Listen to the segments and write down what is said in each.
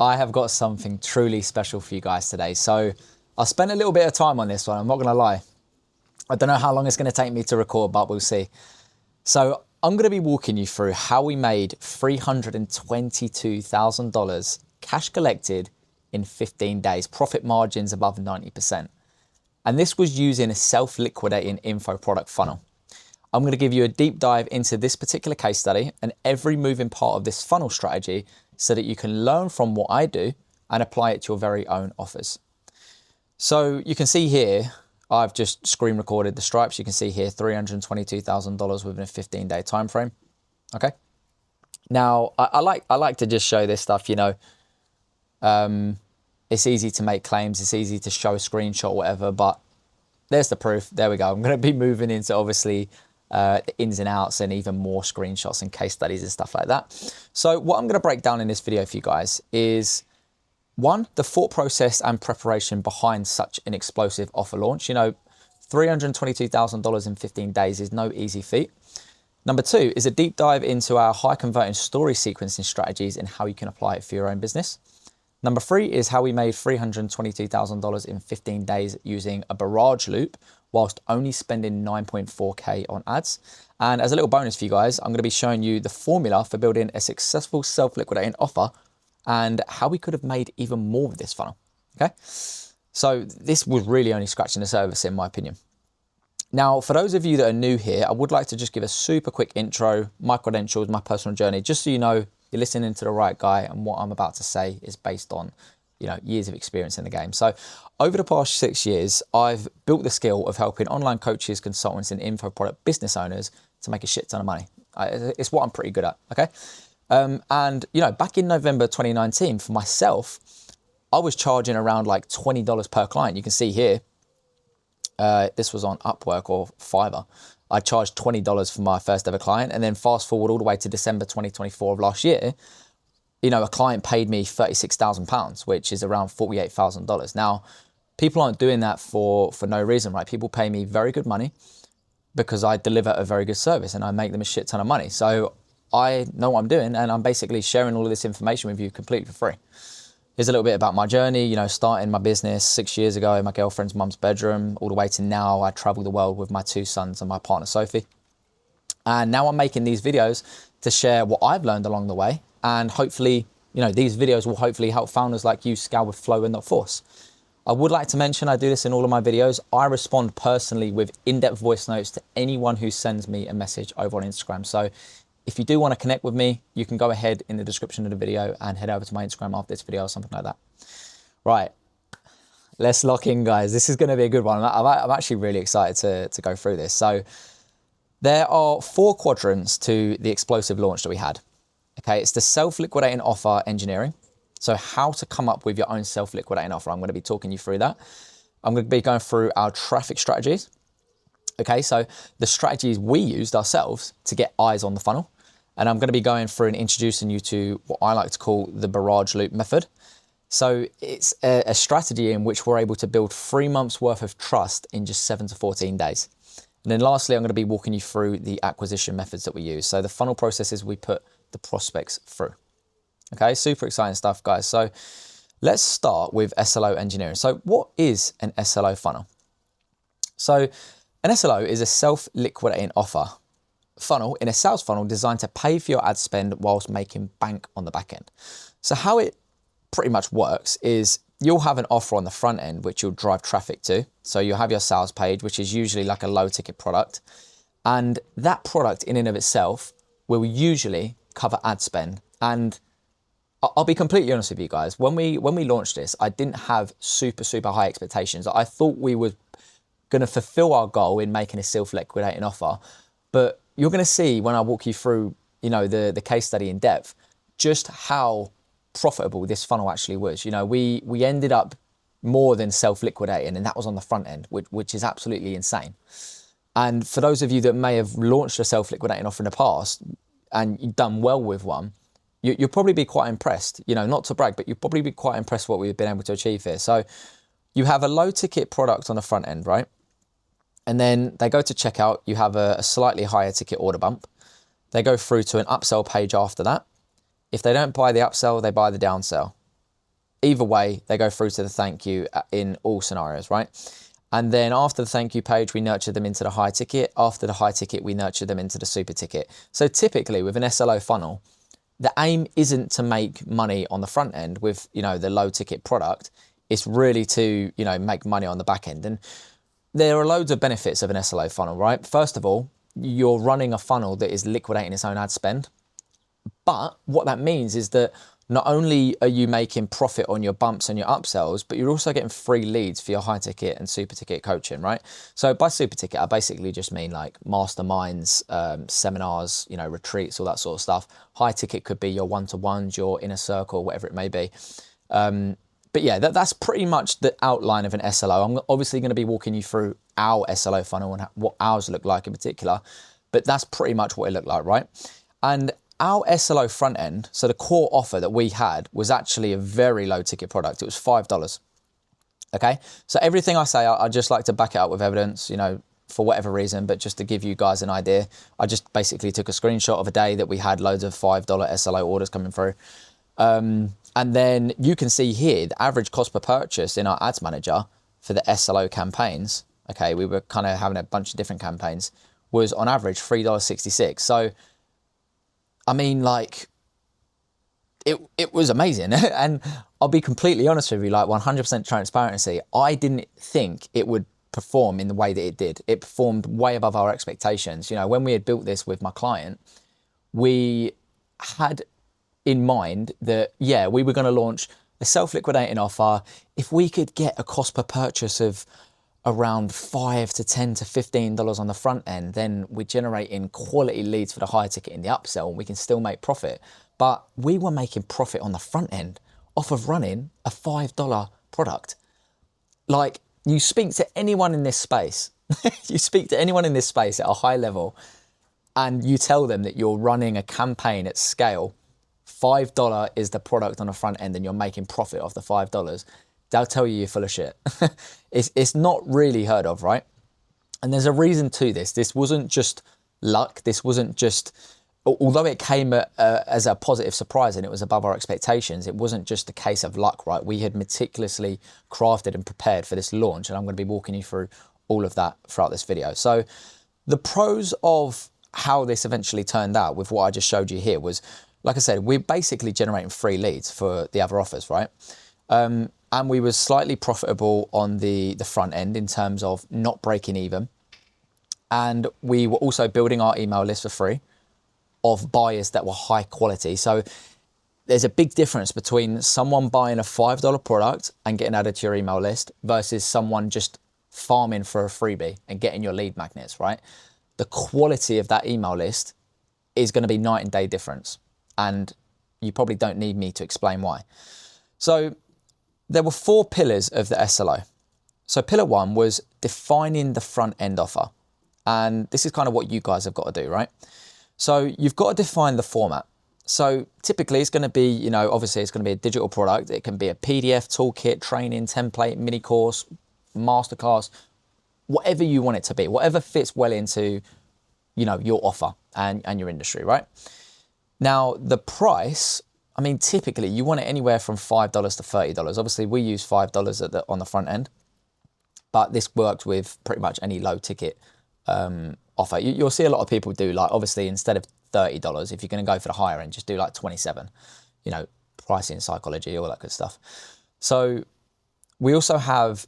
I have got something truly special for you guys today. So I spent a little bit of time on this one, I'm not going to lie. I don't know how long it's going to take me to record, but we'll see. So I'm going to be walking you through how we made $322,000 cash collected in 15 days, profit margins above 90%. And this was using a self-liquidating info product funnel. I'm going to give you a deep dive into this particular case study and every moving part of this funnel strategy so that you can learn from what I do and apply it to your very own offers. So you can see here, I've just screen recorded the stripes. You can see here $322,000 within a 15-day time frame. Okay. Now I like to just show this stuff. You know, it's easy to make claims. It's easy to show a screenshot, whatever. But there's the proof. There we go. I'm going to be moving into obviously the ins and outs and even more screenshots and case studies and stuff like that. So what I'm going to break down in this video for you guys is, one, the thought process and preparation behind such an explosive offer launch. You know, $322,000 in 15 days is no easy feat. Number two is a deep dive into our high converting story sequencing strategies and how you can apply it for your own business. Number three is how we made $322,000 in 15 days using a barrage loop whilst only spending 9.4K on ads. And as a little bonus for you guys, I'm going to be showing you the formula for building a successful self-liquidating offer and how we could have made even more with this funnel. Okay. So this was really only scratching the surface in my opinion. Now, for those of you that are new here, I would like to just give a super quick intro, my credentials, my personal journey, just so you know you're listening to the right guy and what I'm about to say is based on, you know, years of experience in the game. So over the past 6 years, I've built the skill of helping online coaches, consultants and info product business owners to make a shit ton of money. It's what I'm pretty good at. Okay. And you know, back in November 2019 for myself, I was charging around like $20 per client. You can see here, this was on Upwork or Fiverr. I charged $20 for my first ever client. And then fast forward all the way to December 2024 of last year, you know, a client paid me £36,000, which is around $48,000. Now, people aren't doing that for no reason, right? People pay me very good money because I deliver a very good service and I make them a shit ton of money. So I know what I'm doing and I'm basically sharing all of this information with you completely for free. Here's a little bit about my journey, you know, starting my business 6 years ago in my girlfriend's mum's bedroom, all the way to now I travel the world with my 2 sons and my partner, Sophie. And now I'm making these videos to share what I've learned along the way. And hopefully, you know, these videos will hopefully help founders like you scale with flow and not force. I would like to mention, I do this in all of my videos. I respond personally with in-depth voice notes to anyone who sends me a message over on Instagram. So if you do want to connect with me, you can go ahead in the description of the video and head over to my Instagram after this video or something like that. Right, let's lock in, guys. This is going to be a good one. I'm actually really excited to go through this. So there are 4 quadrants to the explosive launch that we had. Okay, it's the self-liquidating offer engineering. So how to come up with your own self-liquidating offer. I'm going to be talking you through that. I'm going to be going through our traffic strategies. Okay, so the strategies we used ourselves to get eyes on the funnel. And I'm going to be going through and introducing you to what I like to call the barrage loop method. So it's a strategy in which we're able to build 3 months worth of trust in just 7 to 14 days. And then lastly, I'm going to be walking you through the acquisition methods that we use. So the funnel processes we put the prospects through. Okay, super exciting stuff, guys. So let's start with SLO engineering. So what is an SLO funnel? So an SLO is a self-liquidating offer funnel in a sales funnel designed to pay for your ad spend whilst making bank on the back end. So how it pretty much works is you'll have an offer on the front end, which you'll drive traffic to. So you'll have your sales page, which is usually like a low ticket product. And that product in and of itself will usually cover ad spend. And I'll be completely honest with you guys. When we launched this, I didn't have super high expectations. I thought we were going to fulfill our goal in making a self-liquidating offer. But you're going to see when I walk you through, you know, the case study in depth, just how profitable this funnel actually was. You know, we ended up more than self-liquidating, and that was on the front end, which is absolutely insane. And for those of you that may have launched a self-liquidating offer in the past and you've done well with one, you'll probably be quite impressed. You know, not to brag, but you'll probably be quite impressed what we've been able to achieve here. So you have a low ticket product on the front end, right? And then they go to checkout, you have a slightly higher ticket order bump. They go through to an upsell page after that. If they don't buy the upsell, they buy the downsell. either way, they go through to the thank you in all scenarios, right? And then after the thank you page, we nurture them into the high ticket. After the high ticket, we nurture them into the super ticket. So typically with an SLO funnel, the aim isn't to make money on the front end with, you know, the low ticket product. It's really to, you know, make money on the back end. And there are loads of benefits of an SLO funnel, right? First of all, you're running a funnel that is liquidating its own ad spend. But what that means is that not only are you making profit on your bumps and your upsells, but you're also getting free leads for your high ticket and super ticket coaching, right? So by super ticket, I basically just mean like masterminds, seminars, you know, retreats, all that sort of stuff. High ticket could be your one-to-ones, your inner circle, whatever it may be. But yeah, that's pretty much the outline of an SLO. I'm obviously going to be walking you through our SLO funnel and what ours look like in particular, but that's pretty much what it looked like, right? And our SLO front end, so the core offer that we had was actually a very low ticket product. It was $5. Okay, so everything I say, I just like to back it up with evidence, you know, for whatever reason, but just to give you guys an idea, I just basically took a screenshot of a day that we had loads of $5 SLO orders coming through. And then you can see here, the average cost per purchase in our ads manager for the SLO campaigns, okay, we were kind of having a bunch of different campaigns, was on average $3.66. So, I mean, like, it was amazing. And I'll be completely honest with you, like 100% transparency, I didn't think it would perform in the way that it did. It performed way above our expectations. You know, when we had built this with my client, we had in mind that, yeah, we were going to launch a self-liquidating offer. If we could get a cost per purchase of around $5 to $10 to $15 on the front end, then we're generating quality leads for the higher ticket in the upsell, and we can still make profit. But we were making profit on the front end off of running a $5 product. Like, you speak to anyone in this space, you speak to anyone in this space at a high level, and you tell them that you're running a campaign at scale, $5 is the product on the front end, and you're making profit off the $5, they'll tell you you're full of shit. It's not really heard of, right? And there's a reason to this. This wasn't just luck. This wasn't just, although it came as a positive surprise and it was above our expectations, it wasn't just a case of luck, right? We had meticulously crafted and prepared for this launch, and I'm going to be walking you through all of that throughout this video. So the pros of how this eventually turned out with what I just showed you here was, like I said, we're basically generating free leads for the other offers, right? And we were slightly profitable on the front end in terms of not breaking even. And we were also building our email list for free of buyers that were high quality. So there's a big difference between someone buying a $5 product and getting added to your email list versus someone just farming for a freebie and getting your lead magnets, right? The quality of that email list is going to be night and day difference. And you probably don't need me to explain why. So there were 4 pillars of the SLO. So pillar 1 was defining the front end offer. And this is kind of what you guys have got to do, right? So you've got to define the format. So typically it's going to be, you know, obviously it's going to be a digital product. It can be a PDF, toolkit, training, template, mini course, masterclass, whatever you want it to be, whatever fits well into, you know, your offer and your industry, right? Now, the price, I mean, typically you want it anywhere from $5 to $30. Obviously, we use $5 on the front end, but this works with pretty much any low ticket offer. You'll see a lot of people do, like, obviously, instead of $30, if you're going to go for the higher end, just do like 27, you know, pricing psychology, all that good stuff. So we also have,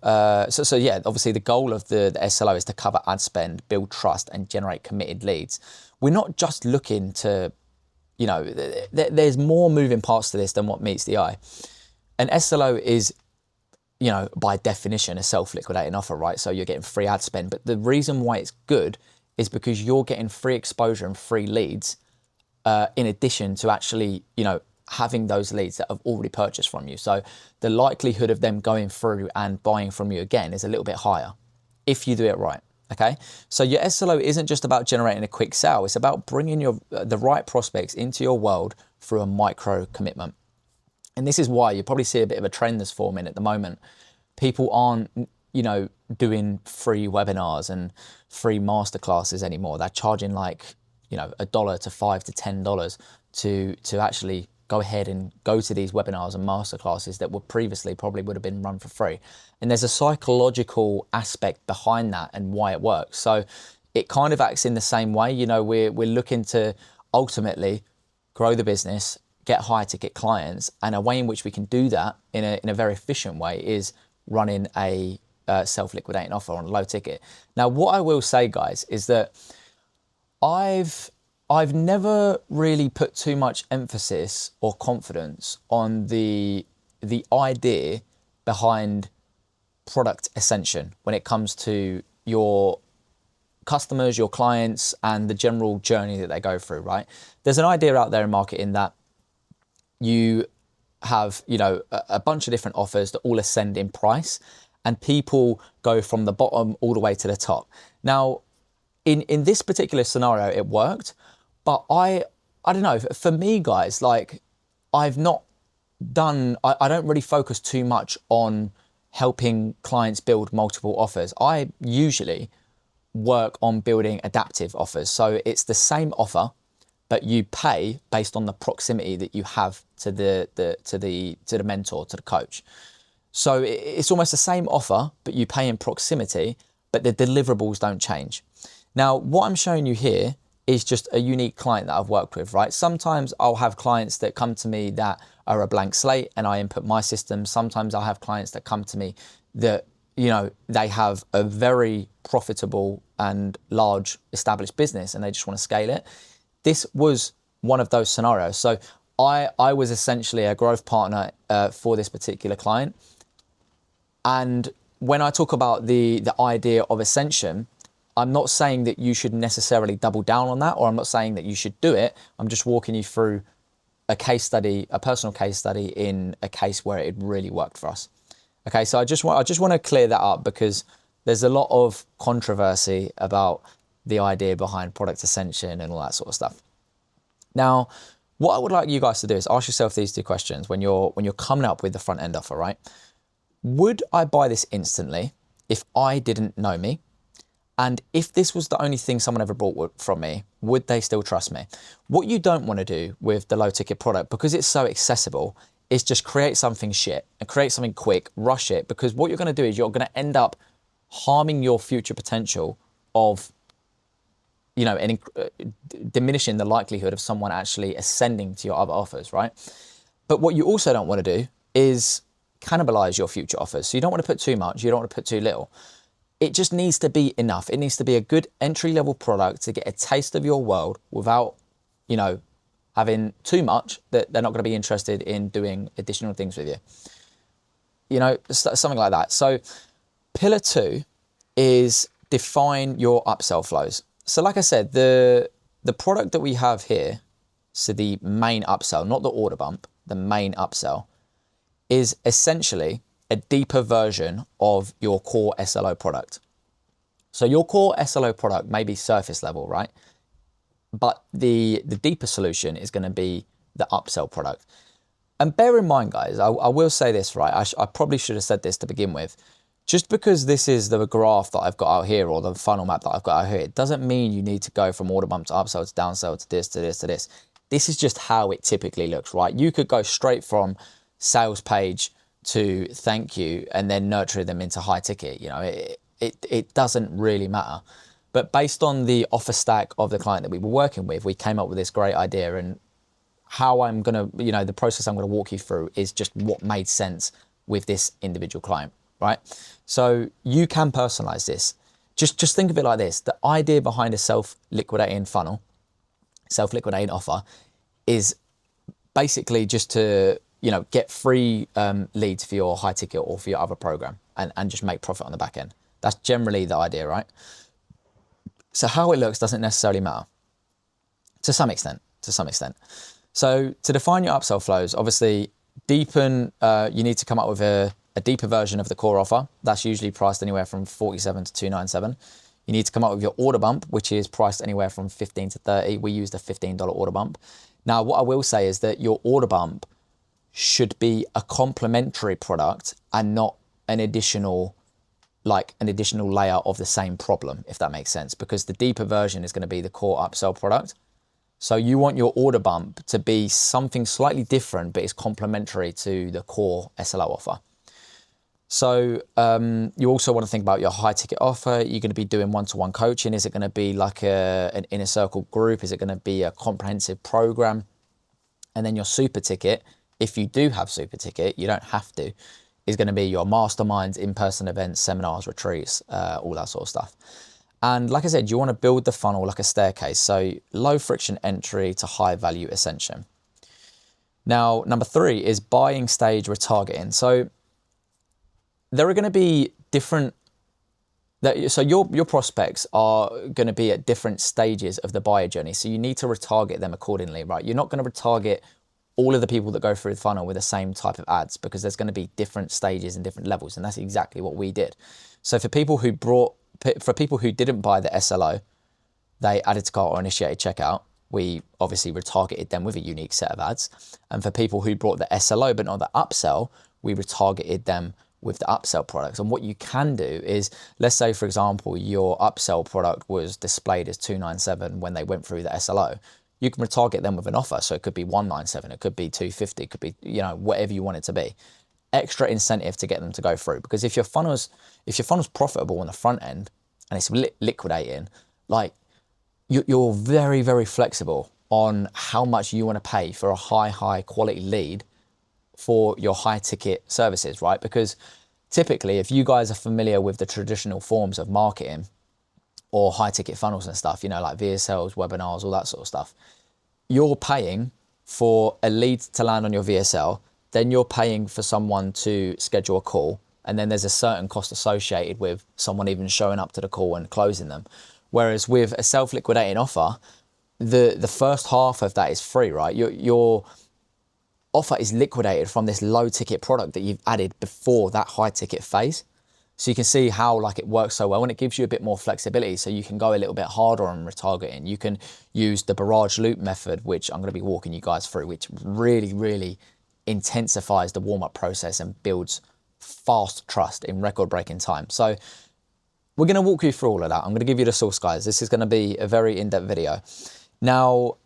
so yeah, obviously the goal of the SLO is to cover ad spend, build trust, and generate committed leads. We're not just looking to, you know, there's more moving parts to this than what meets the eye. An SLO is, you know, by definition, a self-liquidating offer, right? So you're getting free ad spend. But the reason why it's good is because you're getting free exposure and free leads in addition to actually, you know, having those leads that have already purchased from you. So the likelihood of them going through and buying from you again is a little bit higher if you do it right. Okay, so your SLO isn't just about generating a quick sale. It's about bringing the right prospects into your world through a micro commitment. And this is why you probably see a bit of a trend that's forming at the moment. People aren't, you know, doing free webinars and free masterclasses anymore. They're charging like, you know, $1 to $5 to $10 to actually go ahead and go to these webinars and masterclasses that would previously probably would have been run for free. And there's a psychological aspect behind that and why it works. So it kind of acts in the same way. You know, we're looking to ultimately grow the business, get high ticket clients, and a way in which we can do that in a very efficient way is running a self-liquidating offer on a low ticket. Now, what I will say, guys, is that I've never really put too much emphasis or confidence on the idea behind product ascension when it comes to your customers, your clients, and the general journey that they go through, right? There's an idea out there in marketing that you have, you know, a bunch of different offers that all ascend in price, and people go from the bottom all the way to the top. Now, in this particular scenario, it worked, but I don't know, for me, guys, like, I've not done, I don't really focus too much on helping clients build multiple offers. I usually work on building adaptive offers. So it's the same offer, but you pay based on the proximity that you have to the mentor, to the coach. So it's almost the same offer, but you pay in proximity, but the deliverables don't change. Now, what I'm showing you here is just a unique client that I've worked with, right? Sometimes I'll have clients that come to me that are a blank slate and I input my system. Sometimes I'll have clients that come to me that, you know, they have a very profitable and large established business and they just want to scale it. This was one of those scenarios. So I was essentially a growth partner for this particular client. And when I talk about the idea of ascension, I'm not saying that you should necessarily double down on that, or I'm not saying that you should do it. I'm just walking you through a case study, a personal case study in a case where it really worked for us. Okay, so I just want to clear that up because there's a lot of controversy about the idea behind product ascension and all that sort of stuff. Now, what I would like you guys to do is ask yourself these two questions when you're coming up with the front end offer, right? Would I buy this instantly if I didn't know me? And if this was the only thing someone ever bought from me, would they still trust me? What you don't want to do with the low ticket product, because it's so accessible, is just create something shit and create something quick, rush it, because what you're going to do is you're going to end up harming your future potential of, you know, and diminishing the likelihood of someone actually ascending to your other offers, right? But what you also don't want to do is cannibalize your future offers. So you don't want to put too much, you don't want to put too little. It just needs to be enough. It needs to be a good entry-level product to get a taste of your world without, you know, having too much that they're not going to be interested in doing additional things with you. You know, something like that. So pillar 2 is define your upsell flows. So like I said, the product that we have here, so the main upsell, not the order bump, the main upsell, is essentially a deeper version of your core SLO product. So your core SLO product may be surface level, right? But the deeper solution is going to be the upsell product. And bear in mind, guys, I will say this, right? I probably should have said this to begin with. Just because this is the graph that I've got out here or the funnel map that I've got out here, it doesn't mean you need to go from order bump to upsell to downsell to this, to this, to this. This is just how it typically looks, right? You could go straight from sales page to thank you and then nurture them into high ticket. You know, it doesn't really matter. But based on the offer stack of the client that we were working with, we came up with this great idea, and how I'm going to, you know, the process I'm going to walk you through is just what made sense with this individual client, right? So you can personalize this. Just think of it like this. The idea behind a self-liquidating funnel, self-liquidating offer, is basically just to, you know, get free leads for your high ticket or for your other program and just make profit on the back end. That's generally the idea, right? So how it looks doesn't necessarily matter to some extent. So to define your upsell flows, obviously deepen, you need to come up with a deeper version of the core offer. That's usually priced anywhere from $47 to $297. You need to come up with your order bump, which is priced anywhere from $15 to $30. We use the $15 order bump. Now, what I will say is that your order bump should be a complementary product and not an additional layer of the same problem, if that makes sense, because the deeper version is going to be the core upsell product. So you want your order bump to be something slightly different, but it's complementary to the core SLO offer. So you also want to think about your high ticket offer. You're going to be doing one-to-one coaching. Is it going to be like an inner circle group? Is it going to be a comprehensive program? And then your super ticket, if you do have super ticket, you don't have to, is going to be your masterminds, in-person events, seminars, retreats, all that sort of stuff. And like I said, you want to build the funnel like a staircase. So low friction entry to high value ascension. Now, number 3 is buying stage retargeting. So there are going to be different, so your prospects are going to be at different stages of the buyer journey. So you need to retarget them accordingly, right? You're not going to retarget all of the people that go through the funnel with the same type of ads, because there's going to be different stages and different levels. And that's exactly what we did. So for people who didn't buy the SLO, they added to cart or initiated checkout, we obviously retargeted them with a unique set of ads. And for people who brought the SLO but not the upsell, we retargeted them with the upsell products. And what you can do is, let's say, for example, your upsell product was displayed as 297 when they went through the SLO. You can retarget them with an offer. So it could be 197, it could be 250, it could be, whatever you want it to be. Extra incentive to get them to go through. Because if your funnel's profitable on the front end and it's liquidating, like you're very, very flexible on how much you want to pay for a high quality lead for your high ticket services, right? Because typically, if you guys are familiar with the traditional forms of marketing or high ticket funnels and stuff, like VSLs, webinars, all that sort of stuff, you're paying for a lead to land on your VSL, then you're paying for someone to schedule a call, and then there's a certain cost associated with someone even showing up to the call and closing them. Whereas with a self-liquidating offer, the first half of that is free, right? Your offer is liquidated from this low ticket product that you've added before that high ticket phase. So you can see how it works so well, and it gives you a bit more flexibility, so you can go a little bit harder on retargeting. You can use the barrage loop method, which I'm going to be walking you guys through, which really, really intensifies the warm-up process and builds fast trust in record-breaking time. So we're going to walk you through all of that. I'm going to give you the source, guys. This is going to be a very in-depth video. Now,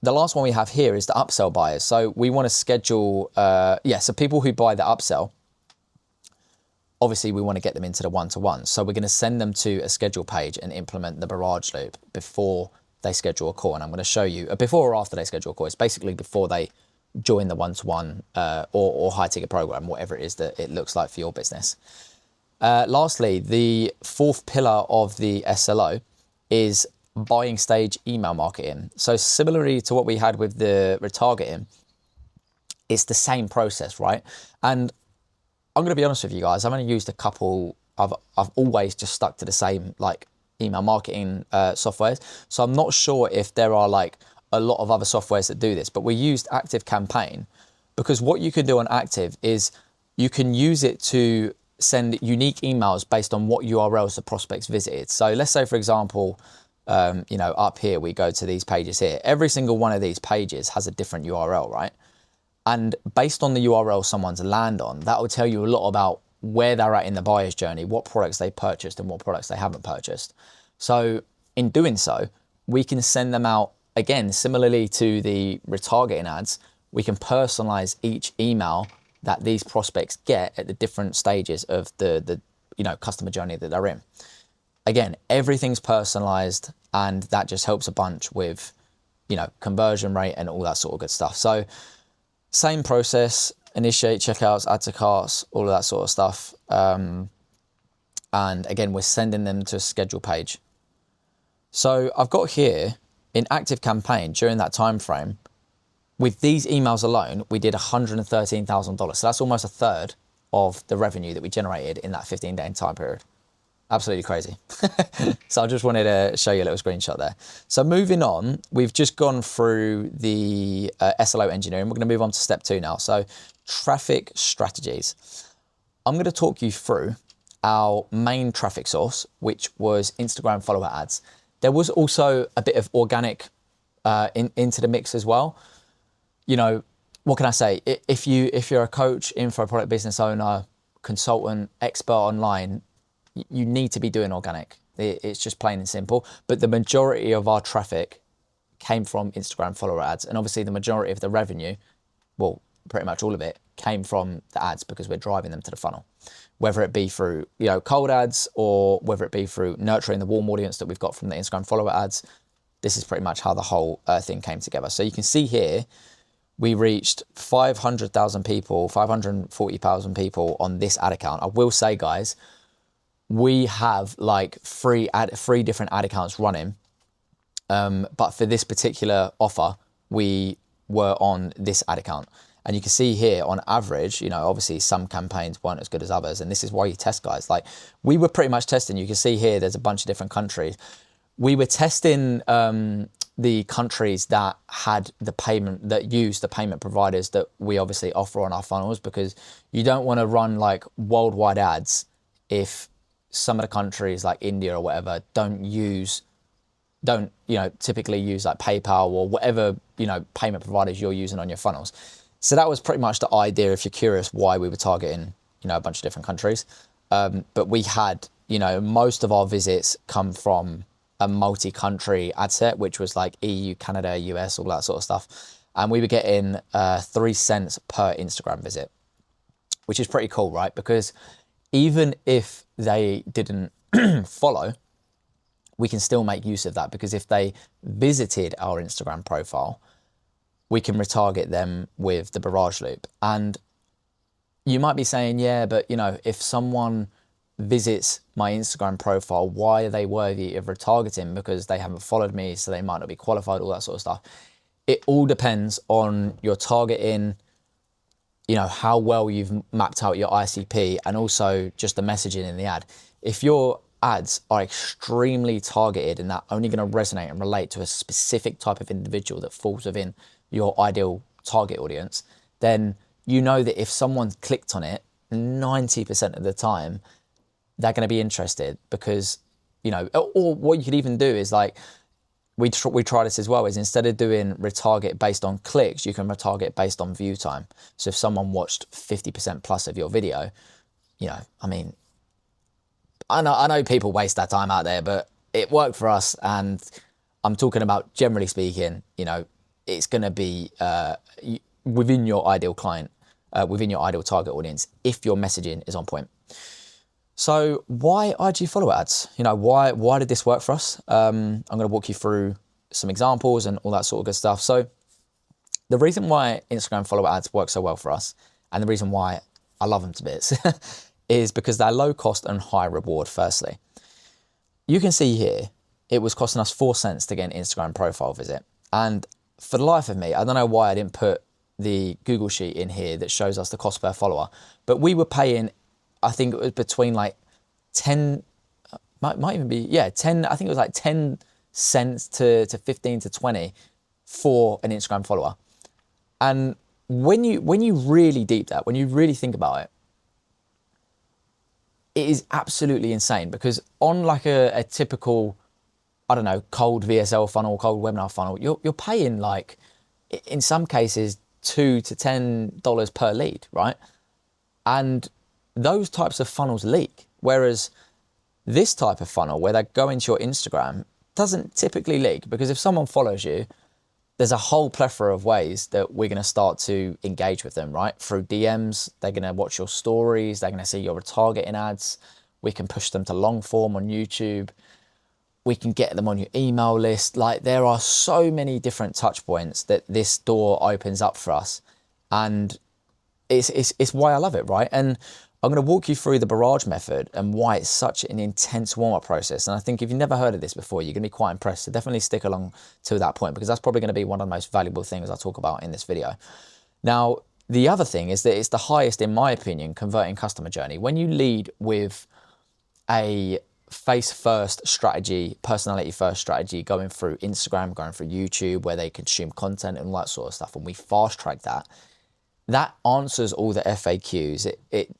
the last one we have here is the upsell buyers. So we want to schedule, so people who buy the upsell, obviously we want to get them into the one-to-one. So we're going to send them to a schedule page and implement the barrage loop before they schedule a call. And I'm going to show you before or after they schedule a call. It's basically before they join the one-to-one or high ticket program, whatever it is that it looks like for your business. Lastly, the 4th pillar of the SLO is buying stage email marketing. So similarly to what we had with the retargeting, it's the same process, right? And I'm going to be honest with you guys, I've only used a couple. I've always just stuck to the same email marketing softwares. So I'm not sure if there are a lot of other softwares that do this, but we used ActiveCampaign because what you can do on Active is you can use it to send unique emails based on what URLs the prospects visited. So let's say, for example, up here, we go to these pages here. Every single one of these pages has a different URL, right? And based on the URL someone's land on, that will tell you a lot about where they're at in the buyer's journey, what products they purchased and what products they haven't purchased. So in doing so, we can send them out, again, similarly to the retargeting ads, we can personalize each email that these prospects get at the different stages of the customer journey that they're in. Again, everything's personalized, and that just helps a bunch with, conversion rate and all that sort of good stuff. So same process, initiate checkouts, add to carts, all of that sort of stuff. And again, we're sending them to a schedule page. So I've got here in ActiveCampaign during that time frame, with these emails alone, we did $113,000. So that's almost a third of the revenue that we generated in that 15-day time period. Absolutely crazy. So I just wanted to show you a little screenshot there. So moving on, we've just gone through the SLO engineering. We're going to move on to step 2 now. So traffic strategies. I'm going to talk you through our main traffic source, which was Instagram follower ads. There was also a bit of organic into the mix as well. What can I say? If you're a coach, info product business owner, consultant, expert online, you need to be doing organic. It's just plain and simple. But the majority of our traffic came from Instagram follower ads. And obviously the majority of the revenue, well, pretty much all of it, came from the ads because we're driving them to the funnel. Whether it be through, cold ads, or whether it be through nurturing the warm audience that we've got from the Instagram follower ads, this is pretty much how the whole thing came together. So you can see here, we reached 500,000 people, 540,000 people on this ad account. I will say, guys, we have like three different ad accounts running. But for this particular offer, we were on this ad account. And you can see here on average, obviously some campaigns weren't as good as others. And this is why you test, guys. Like, we were pretty much testing. You can see here, there's a bunch of different countries. We were testing the countries that had the payment, that used the payment providers that we obviously offer on our funnels, because you don't want to run like worldwide ads if some of the countries like India or whatever don't typically use like PayPal or whatever, payment providers you're using on your funnels. So that was pretty much the idea, if you're curious why we were targeting, a bunch of different countries. But we had, most of our visits come from a multi-country ad set, which was like EU, Canada, US, all that sort of stuff. And we were getting 3 cents per Instagram visit, which is pretty cool, right? Because even if they didn't follow, we can still make use of that, because if they visited our Instagram profile, we can retarget them with the barrage loop. And you might be saying, yeah, but if someone visits my Instagram profile, why are they worthy of retargeting? Because they haven't followed me, so they might not be qualified, all that sort of stuff. It all depends on your targeting, how well you've mapped out your ICP, and also just the messaging in the ad. If your ads are extremely targeted and they're only going to resonate and relate to a specific type of individual that falls within your ideal target audience, then that if someone clicked on it, 90% of the time, they're going to be interested, because, or what you could even do is like, we try this as well, is instead of doing retarget based on clicks, you can retarget based on view time. So if someone watched 50% plus of your video, I know people waste their time out there, but it worked for us. And I'm talking about, generally speaking, it's going to be within your ideal client, within your ideal target audience, if your messaging is on point. So why IG follower ads? Why did this work for us? I'm going to walk you through some examples and all that sort of good stuff. So the reason why Instagram follower ads work so well for us, and the reason why I love them to bits, is because they're low cost and high reward. Firstly, you can see here, it was costing us 4 cents to get an Instagram profile visit. And for the life of me, I don't know why I didn't put the Google sheet in here that shows us the cost per follower, but we were paying, I think it was between like 10, might even be, 10, I think it was like 10 cents to 15 to 20 for an Instagram follower. And when you really deep that, when you really think about it, it is absolutely insane, because on like a typical, I don't know, cold VSL funnel, cold webinar funnel, you're paying like, in some cases, $2 to $10 per lead, right? And those types of funnels leak. Whereas this type of funnel, where they go into your Instagram, doesn't typically leak, because if someone follows you, there's a whole plethora of ways that we're going to start to engage with them, right? Through DMs, they're going to watch your stories, they're going to see your retargeting ads. We can push them to long form on YouTube. We can get them on your email list. Like, there are so many different touch points that this door opens up for us. And it's why I love it, right? And I'm going to walk you through the barrage method and why it's such an intense warm-up process. And I think if you've never heard of this before, you're going to be quite impressed. So definitely stick along to that point, because that's probably going to be one of the most valuable things I talk about in this video. Now, the other thing is that it's the highest, in my opinion, converting customer journey. When you lead with a face-first strategy, personality-first strategy, going through Instagram, going through YouTube, where they consume content and all that sort of stuff, and we fast-track that answers all the FAQs. It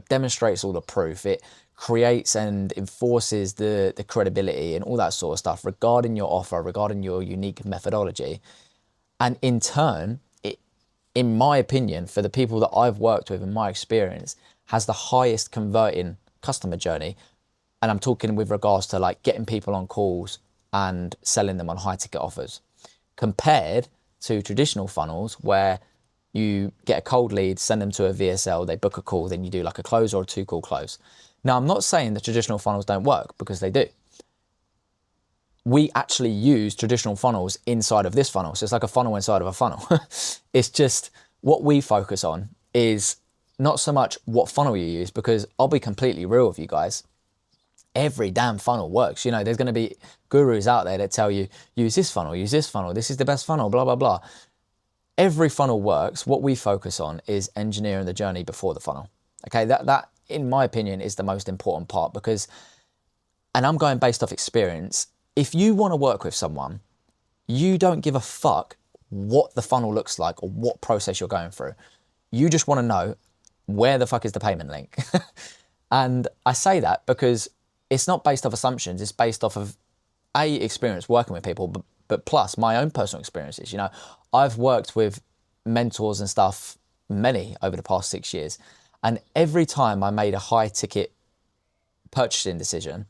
demonstrates all the proof. It creates and enforces the credibility and all that sort of stuff regarding your offer, regarding your unique methodology. And in turn, it, in my opinion, for the people that I've worked with in my experience, has the highest converting customer journey. And I'm talking with regards to like getting people on calls and selling them on high ticket offers. compared to traditional funnels where you get a cold lead, send them to a VSL, they book a call, then you do like a close or a 2-call close. Now, I'm not saying the traditional funnels don't work, because they do. We actually use traditional funnels inside of this funnel. So it's like a funnel inside of a funnel. It's just what we focus on is not so much what funnel you use, because I'll be completely real with you guys. Every damn funnel works. You know, there's going to be gurus out there that tell you, use this funnel, this is the best funnel, blah, blah, blah. Every funnel works. What we focus on is engineering the journey before the funnel. Okay, that in my opinion is the most important part, because, and I'm going based off experience, if you want to work with someone, you don't give a fuck what the funnel looks like or what process you're going through. You just want to know where the fuck is the payment link. And I say that because it's not based off assumptions. It's based off of experience working with people, but plus my own personal experiences. You know, I've worked with mentors and stuff, many over the past 6 years. And every time I made a high ticket purchasing decision,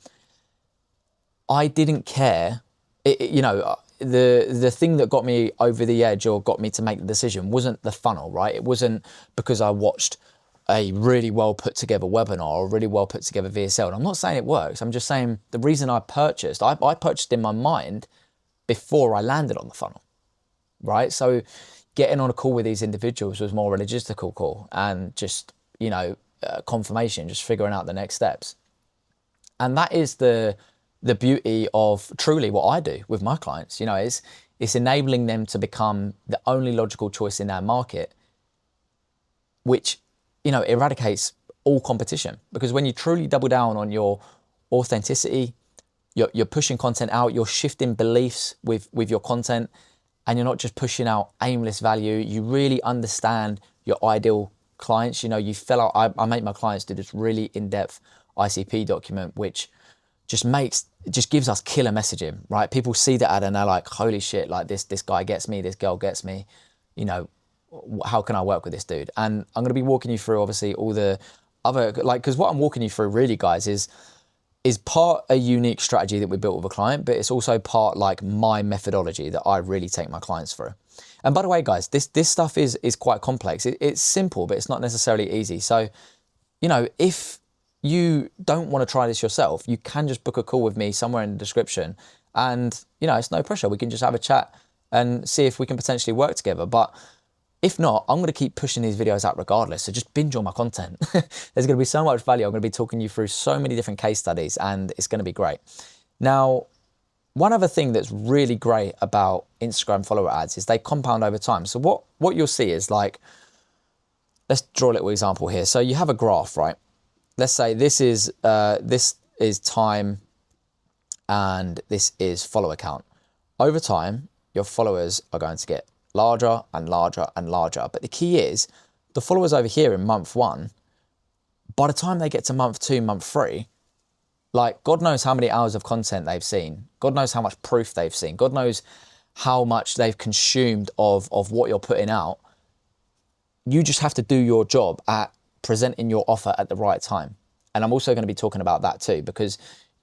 I didn't care. The thing that got me over the edge or got me to make the decision wasn't the funnel, right? It wasn't because I watched a really well put together webinar or a really well put together VSL. And I'm not saying it works. I'm just saying the reason I purchased in my mind before I landed on the funnel, right? So getting on a call with these individuals was more a logistical call and just, confirmation, just figuring out the next steps. And that is the beauty of truly what I do with my clients. It's enabling them to become the only logical choice in their market, which, eradicates all competition. Because when you truly double down on your authenticity, you're pushing content out, you're shifting beliefs with your content, and you're not just pushing out aimless value. You really understand your ideal clients. You fill out, I make my clients do this really in-depth ICP document, which just gives us killer messaging, right? People see the ad and they're like, holy shit, like this guy gets me, this girl gets me, how can I work with this dude? And I'm going to be walking you through obviously all the other, because what I'm walking you through really, guys, is part a unique strategy that we built with a client, but it's also part like my methodology that I really take my clients through. And by the way, guys, this stuff is quite complex. It's simple, but it's not necessarily easy. So, if you don't want to try this yourself, you can just book a call with me somewhere in the description. And, it's no pressure. We can just have a chat and see if we can potentially work together. But if not, I'm going to keep pushing these videos out regardless. So just binge all my content. There's going to be so much value. I'm going to be talking you through so many different case studies, and it's going to be great. Now, one other thing that's really great about Instagram follower ads is they compound over time. So what you'll see is like, let's draw a little example here. So you have a graph, right? Let's say this is time and this is follower count. Over time, your followers are going to get larger and larger and larger. But the key is the followers over here in month 1, by the time they get to month 2, month 3, like God knows how many hours of content they've seen. God knows how much proof they've seen. God knows how much they've consumed of what you're putting out. You just have to do your job at presenting your offer at the right time. And I'm also going to be talking about that too, because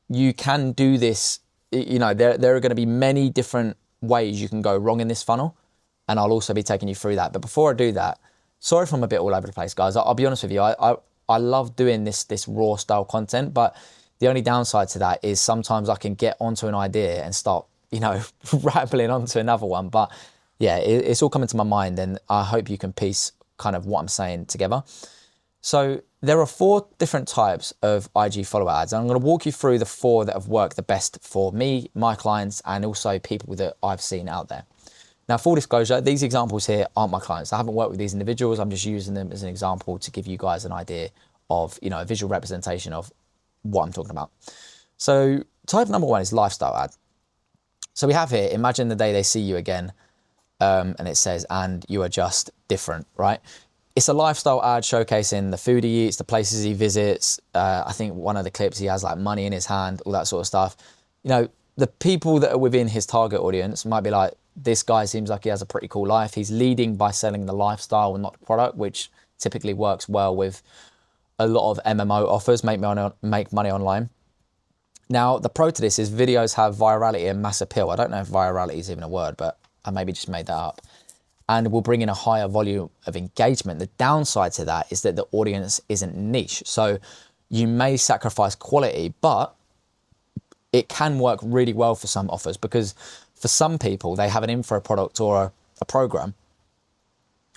you can do this, there are going to be many different ways you can go wrong in this funnel. And I'll also be taking you through that. But before I do that, sorry if I'm a bit all over the place, guys. I'll be honest with you. I love doing this raw style content, but the only downside to that is sometimes I can get onto an idea and start, rambling onto another one. But yeah, it's all coming to my mind, and I hope you can piece kind of what I'm saying together. So there are 4 different types of IG follower ads. And I'm going to walk you through the 4 that have worked the best for me, my clients, and also people that I've seen out there. Now, full disclosure, these examples here aren't my clients. I haven't worked with these individuals. I'm just using them as an example to give you guys an idea of, a visual representation of what I'm talking about. So type number 1 is lifestyle ad. So we have here, imagine the day they see you again, and it says, and you are just different, right? It's a lifestyle ad showcasing the food he eats, the places he visits. I think one of the clips, he has like money in his hand, all that sort of stuff. The people that are within his target audience might be like, this guy seems like he has a pretty cool life. He's leading by selling the lifestyle and not the product, which typically works well with a lot of MMO offers, make money online. Now, the pro to this is videos have virality and mass appeal. I don't know if virality is even a word, but I maybe just made that up, and will bring in a higher volume of engagement. The downside to that is that the audience isn't niche. So you may sacrifice quality, but it can work really well for some offers, because for some people, they have an info product or a program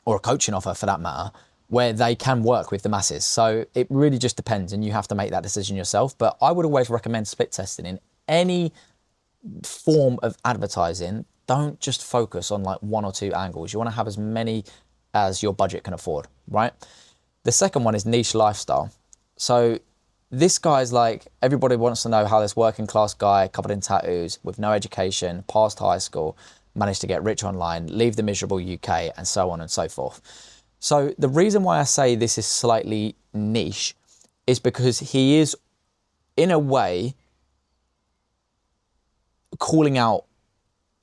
or a coaching offer for that matter, where they can work with the masses. So it really just depends, and you have to make that decision yourself. But I would always recommend split testing in any form of advertising. Don't just focus on like one or two angles. You want to have as many as your budget can afford, right? The second one is niche lifestyle. So this guy's like, everybody wants to know how this working class guy covered in tattoos with no education, passed high school, managed to get rich online, leave the miserable UK, and so on and so forth. So the reason why I say this is slightly niche is because he is, in a way, calling out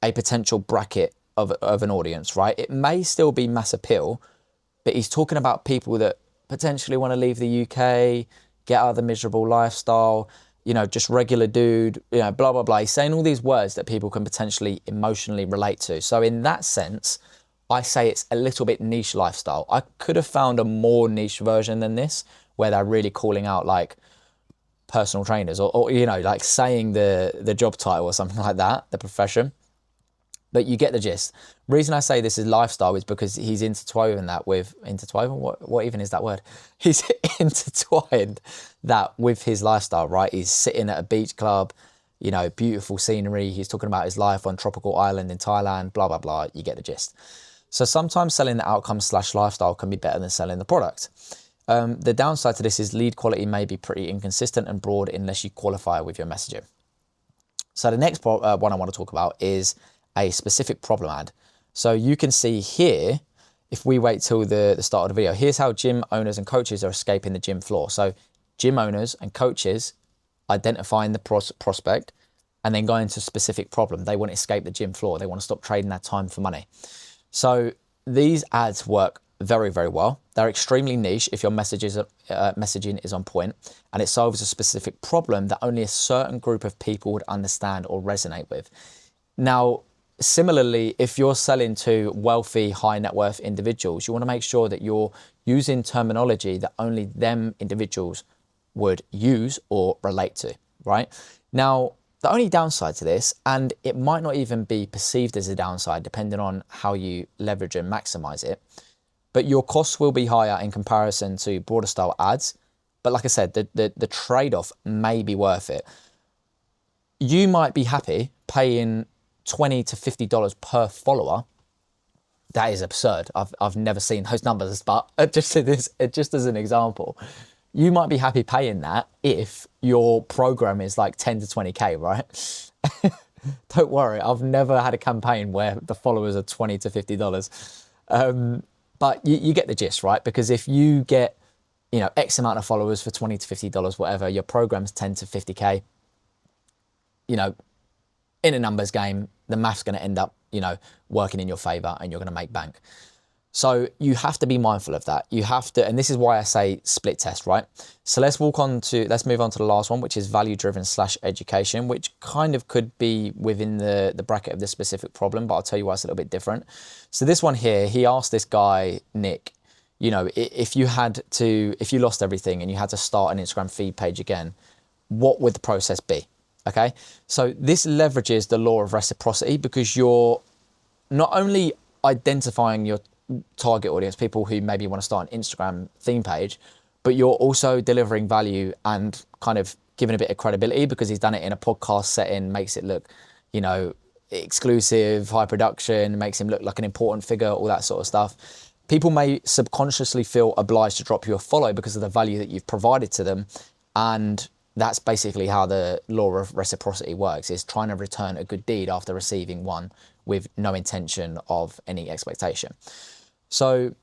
a potential bracket of an audience, right? It may still be mass appeal, but he's talking about people that potentially want to leave the UK, get out of the miserable lifestyle, you know, just regular dude, you know, blah, blah, blah. He's saying all these words that people can potentially emotionally relate to. So in that sense, I say it's a little bit niche lifestyle. I could have found a more niche version than this, where they're really calling out like personal trainers or you know, like saying the job title or something like that, the profession. But you get the gist. Reason I say this is lifestyle is because he's intertwined that with, what even is that word? He's intertwined that with his lifestyle, right? He's sitting at a beach club, you know, beautiful scenery. He's talking about his life on tropical island in Thailand, blah, blah, blah. You get the gist. So sometimes selling the outcome / lifestyle can be better than selling the product. The downside to this is lead quality may be pretty inconsistent and broad unless you qualify with your messaging. So the next one I want to talk about is a specific problem ad. So you can see here, if we wait till the start of the video, here's how gym owners and coaches are escaping the gym floor. So gym owners and coaches identifying the prospect and then going to a specific problem. They want to escape the gym floor. They want to stop trading their time for money. So these ads work very, very well. They're extremely niche if your messaging is on point, and it solves a specific problem that only a certain group of people would understand or resonate with. Now, similarly, if you're selling to wealthy, high net worth individuals, you want to make sure that you're using terminology that only them individuals would use or relate to, right? Now, the only downside to this, and it might not even be perceived as a downside depending on how you leverage and maximize it, but your costs will be higher in comparison to broader style ads. But like I said, the trade-off may be worth it. You might be happy paying $20 to $50 per follower. That is absurd. I've never seen those numbers, but just as an example, you might be happy paying that if your program is like 10 to 20K, right? Don't worry, I've never had a campaign where the followers are $20 to $50. But you get the gist, right? Because if you get, you know, X amount of followers for $20 to $50, whatever, your program's 10 to 50K, you know, in a numbers game, the math's going to end up, you know, working in your favor and you're going to make bank. So you have to be mindful of that. You have to, and this is why I say split test, right? So let's move on to the last one, which is value driven / education, which kind of could be within the bracket of this specific problem, but I'll tell you why it's a little bit different. So this one here, he asked this guy, Nick, you know, if you lost everything and you had to start an Instagram feed page again, what would the process be? Okay. So this leverages the law of reciprocity, because you're not only identifying your target audience, people who maybe want to start an Instagram theme page, but you're also delivering value and kind of giving a bit of credibility, because he's done it in a podcast setting, makes it look, you know, exclusive, high production, makes him look like an important figure, all that sort of stuff. People may subconsciously feel obliged to drop you a follow because of the value that you've provided to them. And that's basically how the law of reciprocity works, is trying to return a good deed after receiving one with no intention of any expectation. So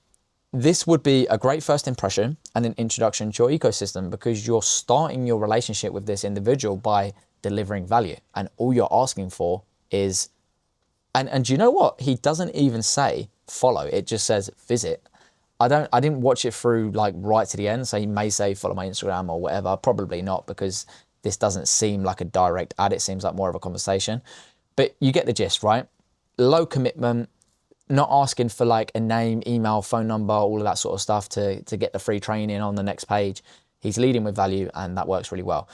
this would be a great first impression and an introduction to your ecosystem, because you're starting your relationship with this individual by delivering value. And all you're asking for is, and you know what? He doesn't even say follow. It just says visit. I didn't watch it through like right to the end. So he may say follow my Instagram or whatever. Probably not, because this doesn't seem like a direct ad. It seems like more of a conversation, but you get the gist, right? low commitment, not asking for like a name, email, phone number, all of that sort of stuff to get the free training on the next page. He's leading with value, and that works really well.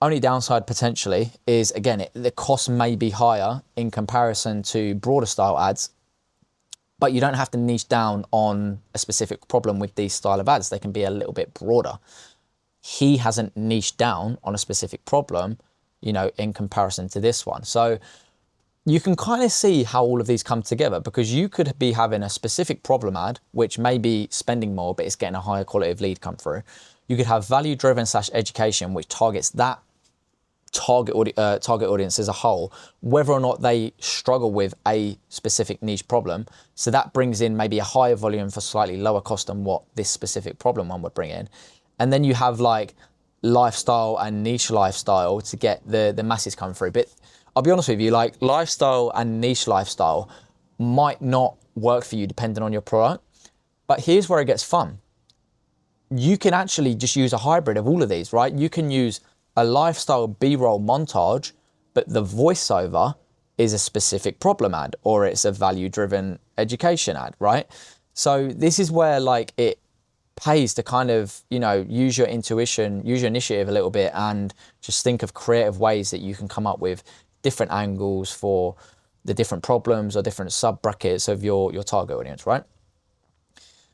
Only downside potentially is, again, the cost may be higher in comparison to broader style ads, but you don't have to niche down on a specific problem with these style of ads. They can be a little bit broader. He hasn't niched down on a specific problem, you know, in comparison to this one. So you can kind of see how all of these come together, because you could be having a specific problem ad, which may be spending more, but it's getting a higher quality of lead come through. You could have value driven / education, which targets that target audience as a whole, whether or not they struggle with a specific niche problem. So that brings in maybe a higher volume for slightly lower cost than what this specific problem one would bring in. And then you have like lifestyle and niche lifestyle to get the masses come through. But I'll be honest with you, like lifestyle and niche lifestyle might not work for you depending on your product. But here's where it gets fun. You can actually just use a hybrid of all of these, right? You can use a lifestyle B-roll montage, but the voiceover is a specific problem ad, or it's a value-driven education ad, right? So this is where like it pays to kind of, you know, use your intuition, use your initiative a little bit, and just think of creative ways that you can come up with different angles for the different problems or different sub brackets of your target audience, right?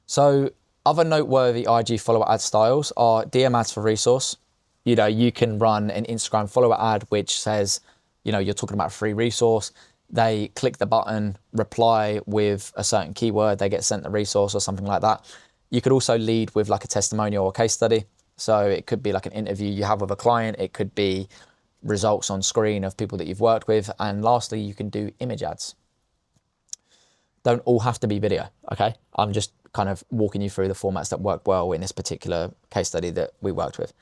So other noteworthy IG follower ad styles are DM ads for resource. You know, you can run an Instagram follower ad which says, you know, you're talking about a free resource. They click the button, reply with a certain keyword, they get sent the resource or something like that. You could also lead with like a testimonial or case study. So it could be like an interview you have with a client. It could be results on screen of people that you've worked with. And lastly, you can do image ads. Don't all have to be video, okay? I'm just kind of walking you through the formats that work well in this particular case study that we worked with.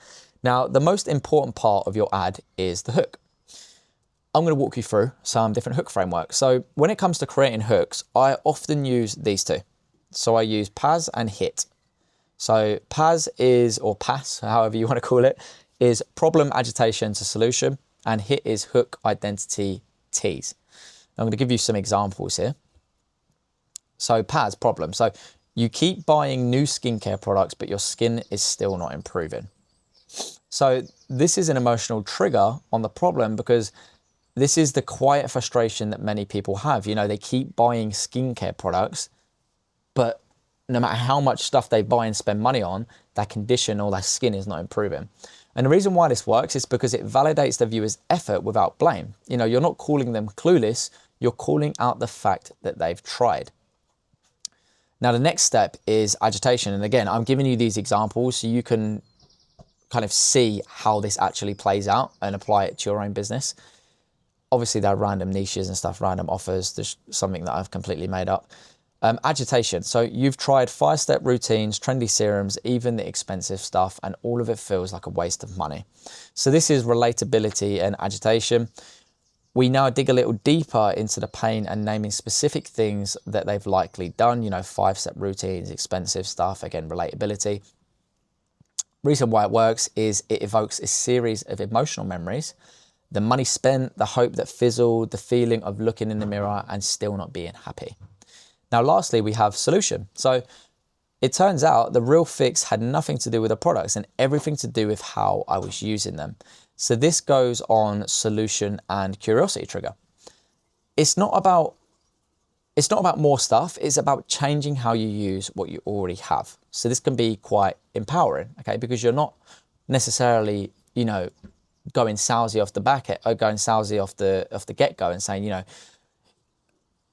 Now, the most important part of your ad is the hook. I'm going to walk you through some different hook frameworks. So when it comes to creating hooks, I often use these two. So I use PAS and HIT. So PAS is, or PAS, however you want to call it, is problem agitation to solution, and HIT is hook identity tease. I'm going to give you some examples here. So PAS, problem. So you keep buying new skincare products, but your skin is still not improving. So this is an emotional trigger on the problem, because this is the quiet frustration that many people have. You know, they keep buying skincare products, but no matter how much stuff they buy and spend money on, their condition or their skin is not improving. And the reason why this works is because it validates the viewer's effort without blame. You know, you're not calling them clueless, you're calling out the fact that they've tried. Now, the next step is agitation. And again, I'm giving you these examples so you can kind of see how this actually plays out and apply it to your own business. Obviously, there are random niches and stuff, random offers. There's something that I've completely made up. Agitation. So you've tried 5-step routines, trendy serums, even the expensive stuff, and all of it feels like a waste of money. So this is relatability and agitation. We now dig a little deeper into the pain and naming specific things that they've likely done, you know, 5-step routines, expensive stuff, again, relatability. Reason why it works is it evokes a series of emotional memories. The money spent, the hope that fizzled, the feeling of looking in the mirror and still not being happy. Now, lastly, we have solution. So it turns out the real fix had nothing to do with the products and everything to do with how I was using them. So this goes on solution and curiosity trigger. It's not about more stuff. It's about changing how you use what you already have. So this can be quite empowering, okay? Because you're not necessarily, you know, going salesy off the off the get-go and saying, you know,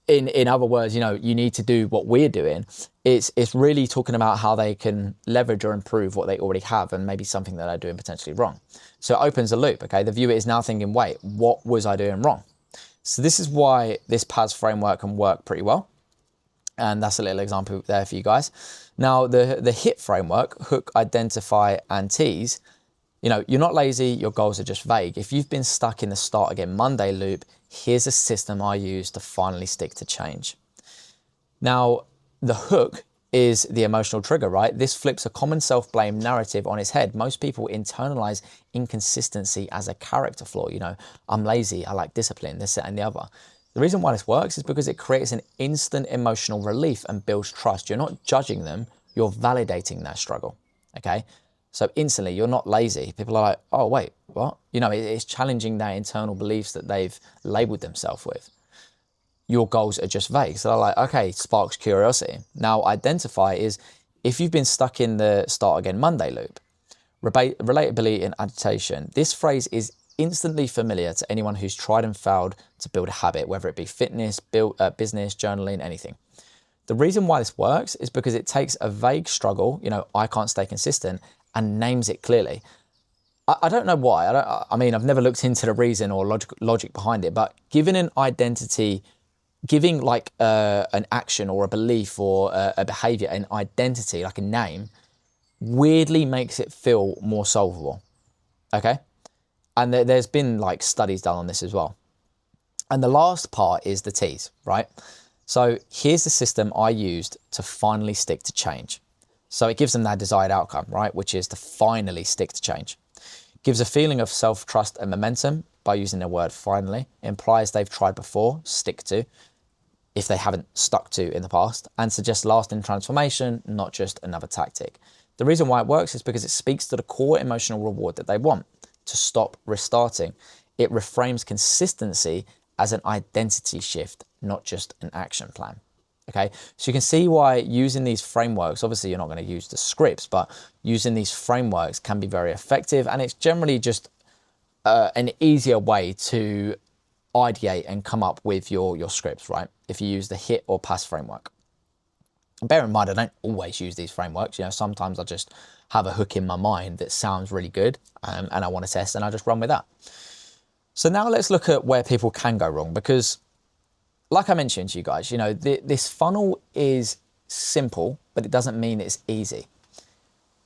in other words, you know, you need to do what we're doing. It's really talking about how they can leverage or improve what they already have and maybe something that they're doing potentially wrong. So it opens a loop, okay? The viewer is now thinking, wait, what was I doing wrong? So this is why this PAS framework can work pretty well. And that's a little example there for you guys. Now, the HIT framework, hook, identify, and tease, you know, you're not lazy, your goals are just vague. If you've been stuck in the start again Monday loop, here's a system I use to finally stick to change. Now, the hook is the emotional trigger, right? This flips a common self-blame narrative on its head. Most people internalize inconsistency as a character flaw. You know, I'm lazy, I lack discipline, this, that, and the other. The reason why this works is because it creates an instant emotional relief and builds trust. You're not judging them, you're validating their struggle, okay? So instantly, you're not lazy. People are like, oh, wait, what? You know, it's challenging their internal beliefs that they've labeled themselves with. Your goals are just vague. So they're like, okay, sparks curiosity. Now, identify is if you've been stuck in the start again Monday loop, relatability and agitation. This phrase is instantly familiar to anyone who's tried and failed to build a habit, whether it be fitness, business, journaling, anything. The reason why this works is because it takes a vague struggle, you know, I can't stay consistent, and names it clearly. I don't know why. I mean, I've never looked into the reason or logic behind it, but giving an identity, giving like an action or a belief or a behavior, an identity, like a name, weirdly makes it feel more solvable, okay? And there's been like studies done on this as well. And the last part is the T's, right? So here's the system I used to finally stick to change. So it gives them that desired outcome, right? Which is to finally stick to change. Gives a feeling of self-trust and momentum by using the word finally. Implies they've tried before, stick to, if they haven't stuck to in the past, and suggests lasting transformation, not just another tactic. The reason why it works is because it speaks to the core emotional reward that they want, to stop restarting. It reframes consistency as an identity shift, not just an action plan. Okay, so you can see why using these frameworks, obviously you're not going to use the scripts, but using these frameworks can be very effective, and it's generally just an easier way to ideate and come up with your scripts, right? If you use the hit or pass framework. And bear in mind, I don't always use these frameworks. You know, sometimes I just have a hook in my mind that sounds really good and I want to test, and I just run with that. So now let's look at where people can go wrong, because like I mentioned to you guys, you know, this funnel is simple, but it doesn't mean it's easy.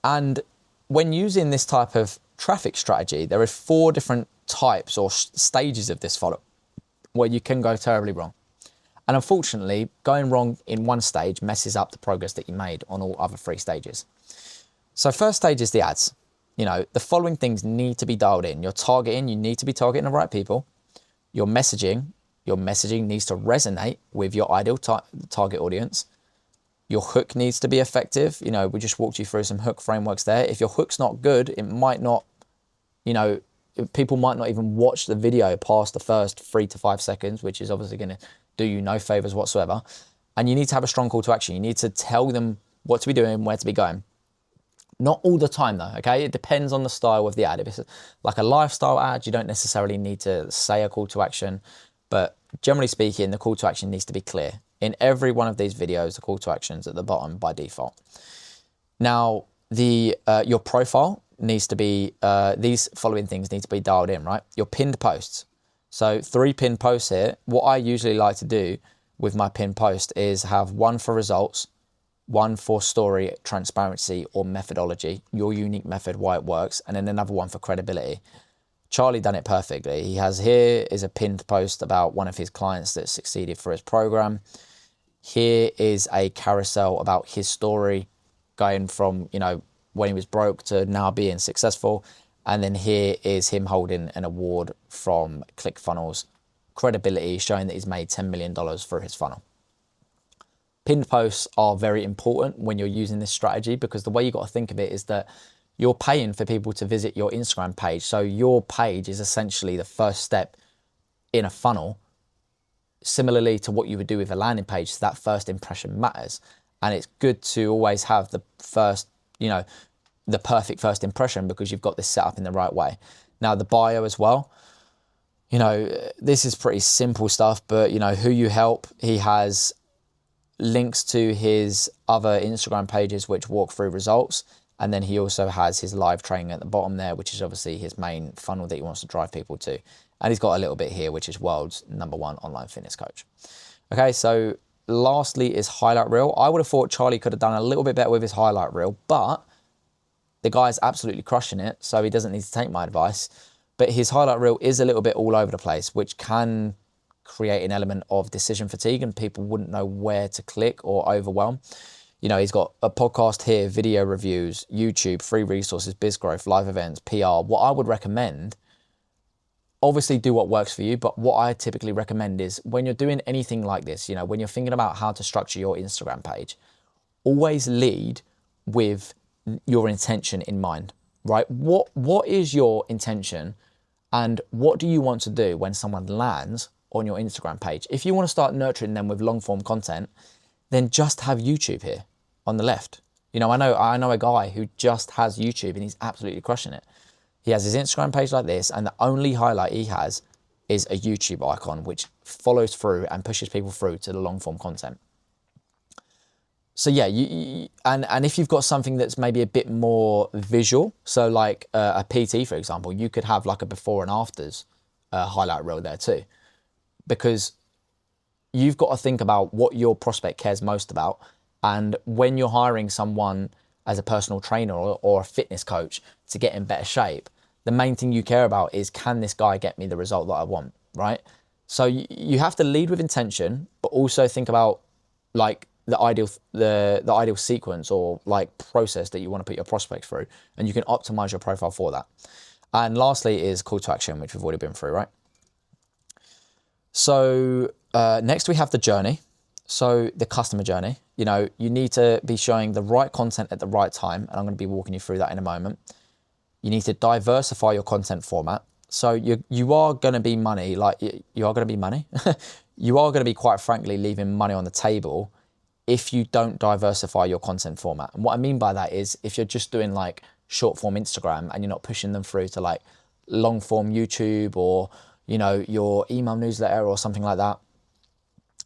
And when using this type of traffic strategy, there are 4 different types or stages of this funnel where you can go terribly wrong. And unfortunately, going wrong in one stage messes up the progress that you made on all other 3 stages. So first stage is the ads. You know, the following things need to be dialed in. Your targeting, you need to be targeting the right people. Your messaging needs to resonate with your ideal target audience. Your hook needs to be effective. You know, we just walked you through some hook frameworks there. If your hook's not good, it might not, you know, people might not even watch the video past the first 3 to 5 seconds, which is obviously going to do you no favors whatsoever. And you need to have a strong call to action. You need to tell them what to be doing, where to be going. Not all the time though, okay? It depends on the style of the ad. If it's like a lifestyle ad, you don't necessarily need to say a call to action, but generally speaking, the call to action needs to be clear. In every one of these videos, the call to action's at the bottom by default. Now, your profile needs to be, these following things need to be dialed in, right? Your pinned posts. So 3 pinned posts here. What I usually like to do with my pinned post is have 1 for results, 1 for story, transparency, or methodology, your unique method, why it works, and then another 1 for credibility. Charlie done it perfectly. He has here is a pinned post about one of his clients that succeeded for his program. Here is a carousel about his story going from, you know, when he was broke to now being successful. And then here is him holding an award from ClickFunnels, credibility, showing that he's made $10 million for his funnel. Pinned posts are very important when you're using this strategy, because the way you got to think of it is that you're paying for people to visit your Instagram page. So your page is essentially the first step in a funnel, similarly to what you would do with a landing page. So that first impression matters. And it's good to always have the first, you know, the perfect first impression, because you've got this set up in the right way. Now the bio as well, you know, this is pretty simple stuff, but you know, who you help, he has links to his other Instagram pages which walk through results. And then he also has his live training at the bottom there, which is obviously his main funnel that he wants to drive people to. And he's got a little bit here, which is world's #1 online fitness coach. Okay, so lastly is highlight reel. I would have thought Charlie could have done a little bit better with his highlight reel, but the guy's absolutely crushing it, so he doesn't need to take my advice. But his highlight reel is a little bit all over the place, which can create an element of decision fatigue, and people wouldn't know where to click or overwhelm. You know, he's got a podcast here, video reviews, YouTube, free resources, biz growth, live events, PR. What I would recommend obviously do what works for you, but what I typically recommend is when you're doing anything like this, you know, when you're thinking about how to structure your Instagram page, always lead with your intention in mind, right? What is your intention, and what do you want to do when someone lands on your Instagram page? If you want to start nurturing them with long form content, then just have YouTube here on the left. You know, I know a guy who just has YouTube and he's absolutely crushing it. He has his Instagram page like this, and the only highlight he has is a YouTube icon, which follows through and pushes people through to the long form content. So yeah, and if you've got something that's maybe a bit more visual, so like a PT, for example, you could have like a before and afters highlight reel there too, because you've got to think about what your prospect cares most about. And when you're hiring someone as a personal trainer or a fitness coach to get in better shape, the main thing you care about is, can this guy get me the result that I want, right? So you have to lead with intention, but also think about like the ideal sequence or like process that you want to put your prospect through, and you can optimize your profile for that. And lastly is call to action, which we've already been through, right? So next we have the journey. So the customer journey, you know, you need to be showing the right content at the right time. And I'm going to be walking you through that in a moment. You need to diversify your content format. So you are going to be money, like you are going to be money. You are going to be, quite frankly, leaving money on the table if you don't diversify your content format. And what I mean by that is, if you're just doing like short form Instagram and you're not pushing them through to like long form YouTube or, you know, your email newsletter or something like that.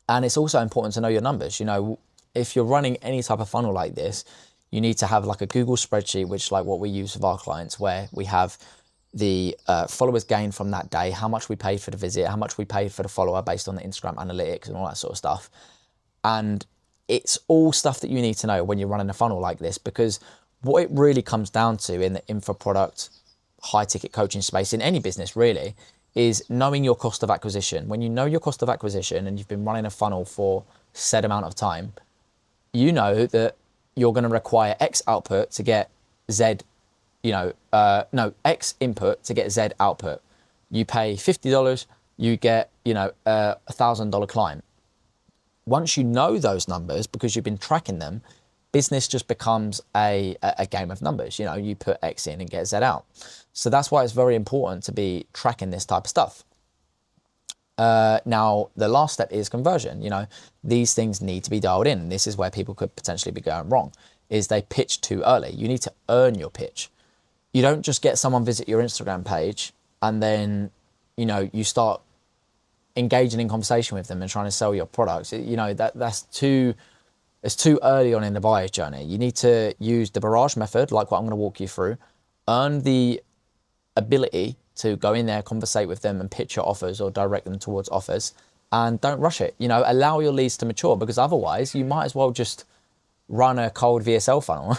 And it's also important to know your numbers. You know, if you're running any type of funnel like this, you need to have like a Google spreadsheet, which like what we use with our clients, where we have the followers gained from that day, how much we paid for the visit, how much we paid for the follower based on the Instagram analytics and all that sort of stuff. And it's all stuff that you need to know when you're running a funnel like this, because what it really comes down to in the info product, high ticket coaching space, in any business really, is knowing your cost of acquisition. When you know your cost of acquisition and you've been running a funnel for said amount of time, you know that you're going to require X output to get Z, X input to get Z output. You pay $50, you get, $1,000 client. Once you know those numbers, because you've been tracking them, business just becomes a game of numbers. You know, you put X in and get Z out. So that's why it's very important to be tracking this type of stuff. Now, the last step is conversion. You know, these things need to be dialed in. This is where people could potentially be going wrong, is they pitch too early. You need to earn your pitch. You don't just get someone visit your Instagram page and then, you start engaging in conversation with them and trying to sell your products. It's too early on in the buyer's journey. You need to use the barrage method, like what I'm going to walk you through, earn the ability to go in there, conversate with them and pitch your offers or direct them towards offers, and don't rush it. Allow your leads to mature, because otherwise you might as well just run a cold VSL funnel.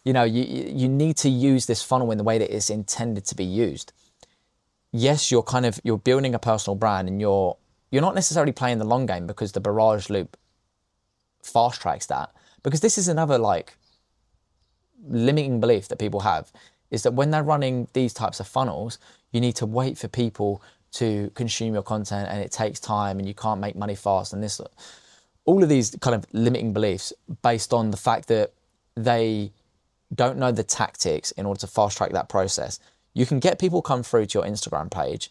You need to use this funnel in the way that it's intended to be used. Yes, you're building a personal brand, and you're not necessarily playing the long game, because the barrage loop fast tracks that. Because this is another limiting belief that people have, is that when they're running these types of funnels, you need to wait for people to consume your content, and it takes time, and you can't make money fast, and this, all of these kind of limiting beliefs based on the fact that they don't know the tactics in order to fast track that process. You can get people come through to your Instagram page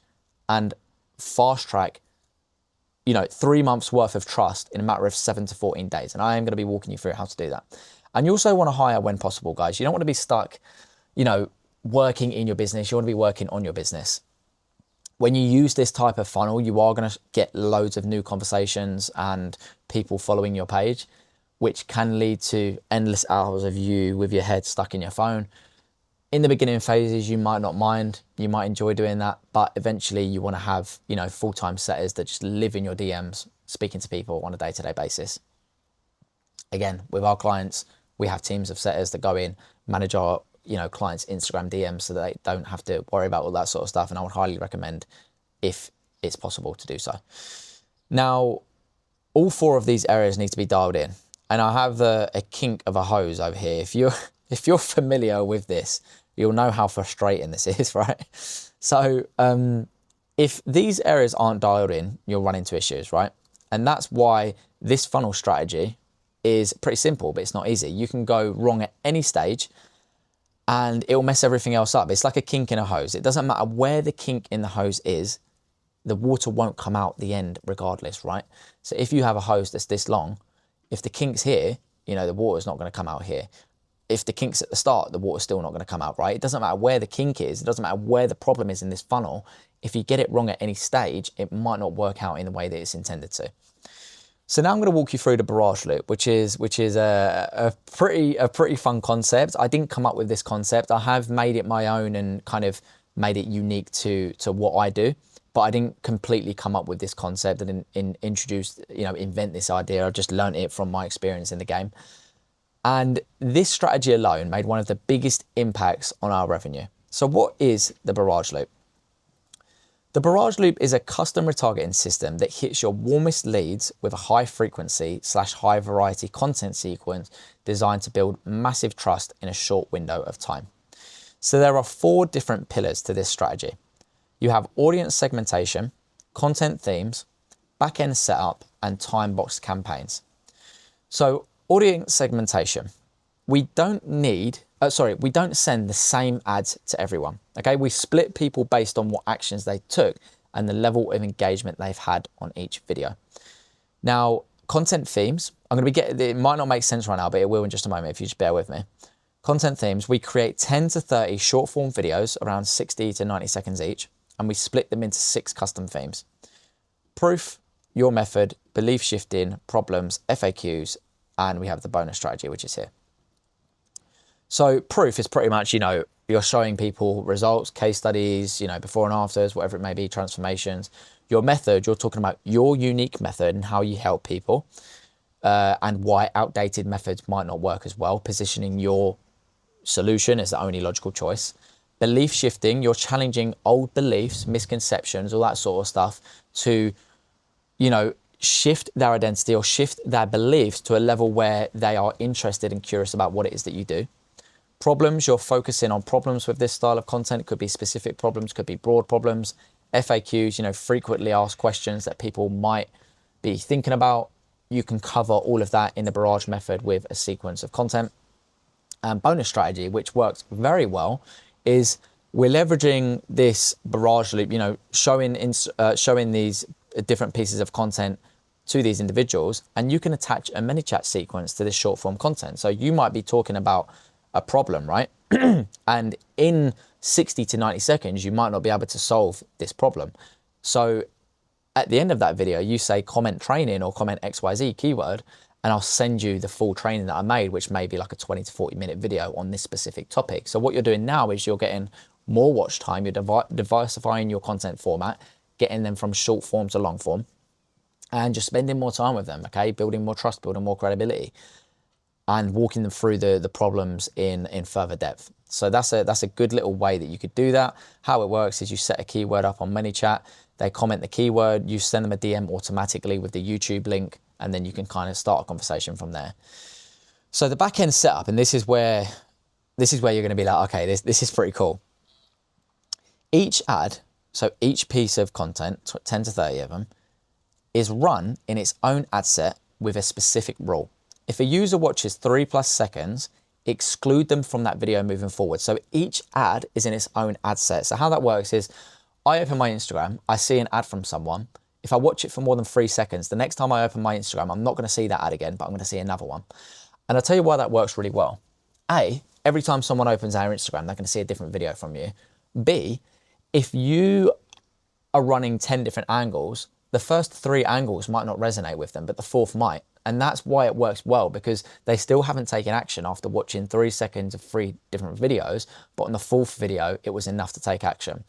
and fast track 3 months worth of trust in a matter of 7 to 14 days. And I am going to be walking you through how to do that. And you also want to hire when possible, guys. You don't want to be stuck, working in your business. You want to be working on your business. When you use this type of funnel, you are going to get loads of new conversations and people following your page, which can lead to endless hours of you with your head stuck in your phone. In the beginning phases, you might not mind, you might enjoy doing that, but eventually you want to have, full-time setters that just live in your DMs, speaking to people on a day-to-day basis. Again, with our clients, we have teams of setters that go in, manage our, clients' Instagram DMs, so that they don't have to worry about all that sort of stuff. And I would highly recommend, if it's possible, to do so. Now, all 4 of these areas need to be dialed in. And I have a kink of a hose over here. If you're familiar with this, you'll know how frustrating this is, right? So If these areas aren't dialed in, you'll run into issues, right? And that's why this funnel strategy is pretty simple, but it's not easy. You can go wrong at any stage and it'll mess everything else up. It's like a kink in a hose. It doesn't matter where the kink in the hose is, the water won't come out the end regardless, right? So if you have a hose that's this long, if the kink's here, you know, the water's not going to come out here. If the kink's at the start, the water's still not going to come out, right? It doesn't matter where the kink is. It doesn't matter where the problem is in this funnel. If you get it wrong at any stage, it might not work out in the way that it's intended to. So now I'm going to walk you through the barrage loop, which is a pretty fun concept. I didn't come up with this concept. I have made it my own and kind of made it unique to what I do. But I didn't completely come up with this concept and invent this idea. I just learned it from my experience in the game. And this strategy alone made one of the biggest impacts on our revenue. So what is the barrage loop? The barrage loop is a custom retargeting system that hits your warmest leads with a high frequency / high variety content sequence designed to build massive trust in a short window of time. So there are 4 different pillars to this strategy. You have audience segmentation, content themes, back-end setup, and time-boxed campaigns. So audience segmentation, we don't send the same ads to everyone, okay? We split people based on what actions they took and the level of engagement they've had on each video. Now, content themes, it might not make sense right now, but it will in just a moment if you just bear with me. Content themes, we create 10 to 30 short form videos around 60 to 90 seconds each, and we split them into 6 custom themes. Proof, your method, belief shifting, problems, FAQs, and we have the bonus strategy, which is here. So proof is pretty much, you're showing people results, case studies, before and afters, whatever it may be, transformations. Your method, you're talking about your unique method and how you help people, and why outdated methods might not work as well, positioning your solution as the only logical choice. Belief shifting, you're challenging old beliefs, misconceptions, all that sort of stuff to, shift their identity or shift their beliefs to a level where they are interested and curious about what it is that you do. Problems, you're focusing on problems with this style of content. It could be specific problems, could be broad problems. FAQs, frequently asked questions that people might be thinking about. You can cover all of that in the barrage method with a sequence of content. And bonus strategy, which works very well, is we're leveraging this barrage loop, showing these different pieces of content to these individuals, and you can attach a ManyChat sequence to this short form content. So you might be talking about a problem, right? And in 60 to 90 seconds, you might not be able to solve this problem. So at the end of that video, you say comment training or comment XYZ keyword, and I'll send you the full training that I made, which may be like a 20 to 40 minute video on this specific topic. So what you're doing now is you're getting more watch time, you're diversifying your content format, getting them from short form to long form, and just spending more time with them, okay? Building more trust, building more credibility, and walking them through the problems in further depth. So that's a good little way that you could do that. How it works is you set a keyword up on ManyChat, they comment the keyword, you send them a DM automatically with the YouTube link, and then you can kind of start a conversation from there. So the back end setup, and this is where you're going to be like, okay, this is pretty cool. Each ad, so each piece of content, 10 to 30 of them, is run in its own ad set with a specific rule. If a user watches 3+ seconds, exclude them from that video moving forward. So each ad is in its own ad set. So how that works is I open my Instagram, I see an ad from someone. If I watch it for more than 3 seconds, the next time I open my Instagram, I'm not going to see that ad again, but I'm going to see another one. And I'll tell you why that works really well. A, every time someone opens our Instagram, they're going to see a different video from you. B, if you are running 10 different angles, the first 3 angles might not resonate with them, but the 4th might. And that's why it works well, because they still haven't taken action after watching 3 seconds of 3 different videos, but on the 4th video, it was enough to take action.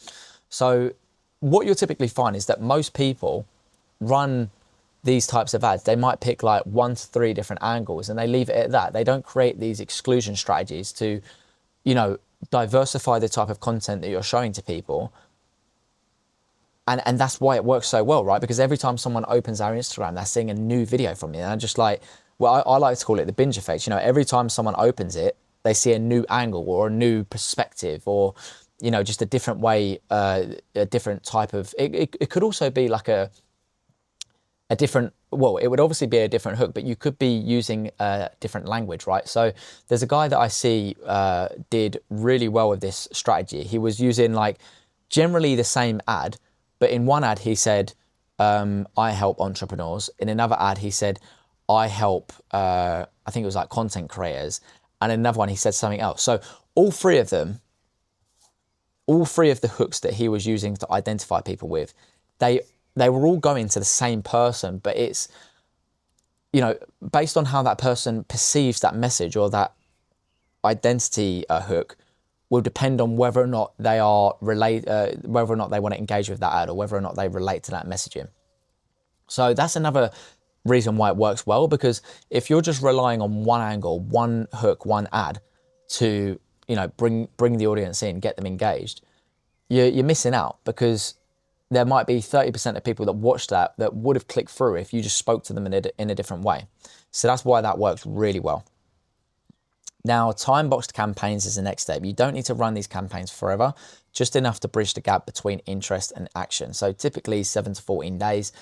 So what you'll typically find is that most people run these types of ads. They might pick like 1 to 3 different angles and they leave it at that. They don't create these exclusion strategies to, diversify the type of content that you're showing to people. And that's why it works so well, right? Because every time someone opens our Instagram, they're seeing a new video from you. And I'm just like, well, I like to call it the binge effect. Every time someone opens it, they see a new angle or a new perspective or, you know, just a different way, a different type of, it could also be like a different, well, it would obviously be a different hook, but you could be using a different language, right? So there's a guy that I see did really well with this strategy. He was using like generally the same ad, but in one ad he said, I help entrepreneurs. In another ad he said, I help, I think it was like content creators. And in another one he said something else. So all three of the hooks that he was using to identify people with, they were all going to the same person, but it's, you know, based on how that person perceives that message or that identity hook will depend on whether or not they are whether or not they want to engage with that ad or whether or not they relate to that messaging. So that's another reason why it works well, because if you're just relying on one angle, one hook, one ad to, you know, bring the audience in, get them engaged, you're missing out, because there might be 30% of people that watch that would have clicked through if you just spoke to them in a different way. So that's why that works really well. Now, time-boxed campaigns is the next step. You don't need to run these campaigns forever, just enough to bridge the gap between interest and action. So typically 7 to 14 days.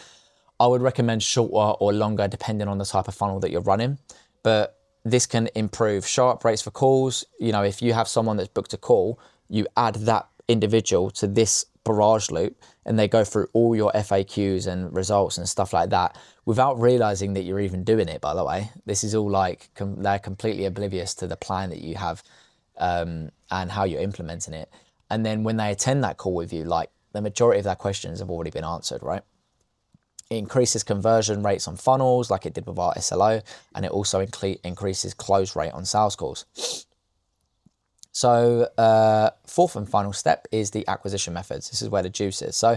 I would recommend shorter or longer depending on the type of funnel that you're running, but this can improve show-up rates for calls. You know, if you have someone that's booked a call, you add that individual to this barrage loop and they go through all your FAQs and results and stuff like that without realizing that you're even doing it, by the way. This is all like, they're completely oblivious to the plan that you have and how you're implementing it. And then when they attend that call with you, like the majority of their questions have already been answered, right? It increases conversion rates on funnels like it did with our SLO, and it also increases close rate on sales calls. So fourth and final step is the acquisition methods. This is where the juice is. So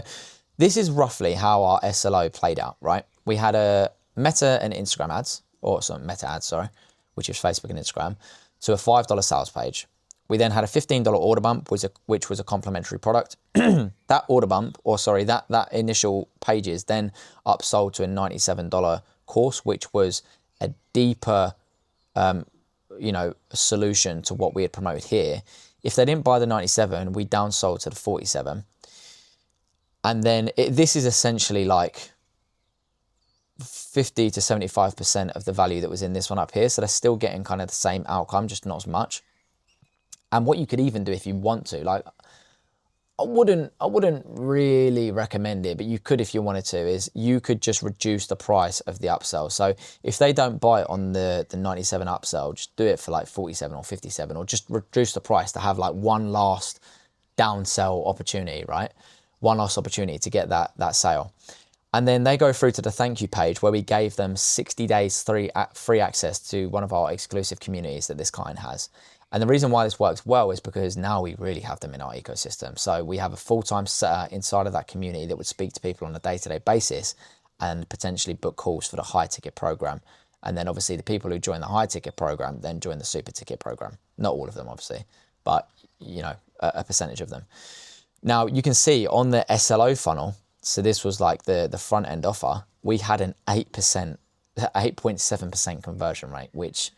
this is roughly how our SLO played out, right? We had a Meta and Instagram ads, or some Meta ads, sorry, which is Facebook and Instagram, to a $5 sales page. We then had a $15 order bump, which was a complimentary product. That order bump, or sorry, that initial pages then upsold to a $97 course, which was a deeper you know, solution to what we had promoted here. If they didn't buy the 97, we downsold to the 47. And then this is essentially like 50 to 75% of the value that was in this one up here. So they're still getting kind of the same outcome, just not as much. And what you could even do if you want to, like, I wouldn't really recommend it, but you could if you wanted to, is you could just reduce the price of the upsell. So if they don't buy it on the 97 upsell, just do it for like 47 or 57, or just reduce the price to have like one last downsell opportunity, right? One last opportunity to get that sale. And then they go through to the thank you page where we gave them 60 days free access to one of our exclusive communities that this client has. And the reason why this works well is because now we really have them in our ecosystem. So we have a full-time setter inside of that community that would speak to people on a day-to-day basis and potentially book calls for the high ticket program. And then obviously the people who join the high ticket program then join the super ticket program. Not all of them, obviously, but you know, a percentage of them. Now you can see on the SLO funnel, so this was like the front end offer, we had an 8.7% conversion rate, which,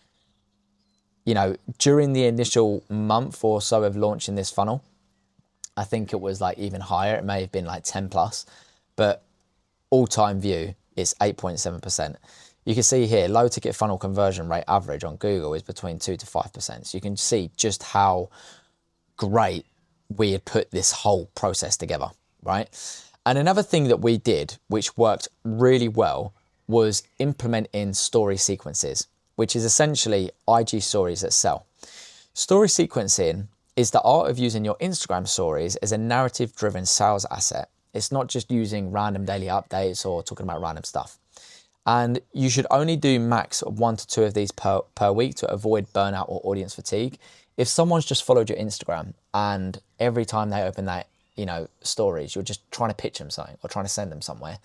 you know, during the initial month or so of launching this funnel, I think it was like even higher. It may have been like 10 plus, but all-time view is 8.7%. You can see here, low ticket funnel conversion rate average on Google is between 2 to 5%. So you can see just how great we had put this whole process together, right? And another thing that we did, which worked really well, was implementing story sequences, which is essentially IG stories that sell. Story sequencing is the art of using your Instagram stories as a narrative-driven sales asset. It's not just using random daily updates or talking about random stuff. And you should only do max 1 to 2 of these per week to avoid burnout or audience fatigue. If someone's just followed your Instagram and every time they open that, you know, stories, you're just trying to pitch them something or trying to send them somewhere,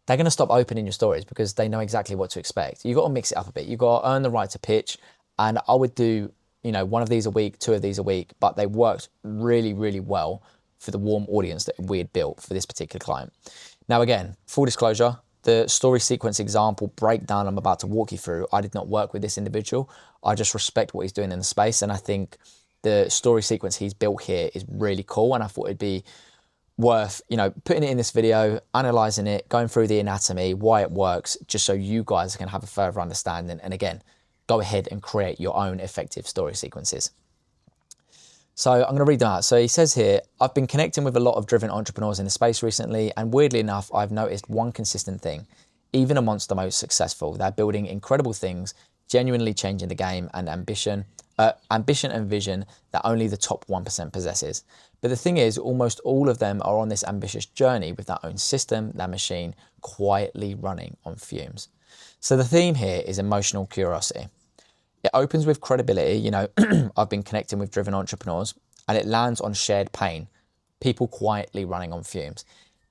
they're going to stop opening your stories because they know exactly what to expect. You've got to mix it up a bit. You've got to earn the right to pitch. And I would do, you know, 1 of these a week, 2 of these a week, but they worked really, really well for the warm audience that we had built for this particular client. Now, again, full disclosure, the story sequence example breakdown I'm about to walk you through, I did not work with this individual. I just respect what he's doing in the space. And I think the story sequence he's built here is really cool, and I thought it'd be worth, you know, putting it in this video, analyzing it, going through the anatomy, why it works, just so you guys can have a further understanding. And again, go ahead and create your own effective story sequences. So I'm going to read them out. So he says here, I've been connecting with a lot of driven entrepreneurs in the space recently, and weirdly enough, I've noticed one consistent thing. Even amongst the most successful, they're building incredible things, genuinely changing the game, and ambition and vision that only the top 1% possesses. But the thing is, almost all of them are on this ambitious journey with their own system, their machine, quietly running on fumes. So the theme here is emotional curiosity. It opens with credibility, you know, I've been connecting with driven entrepreneurs, and it lands on shared pain, people quietly running on fumes.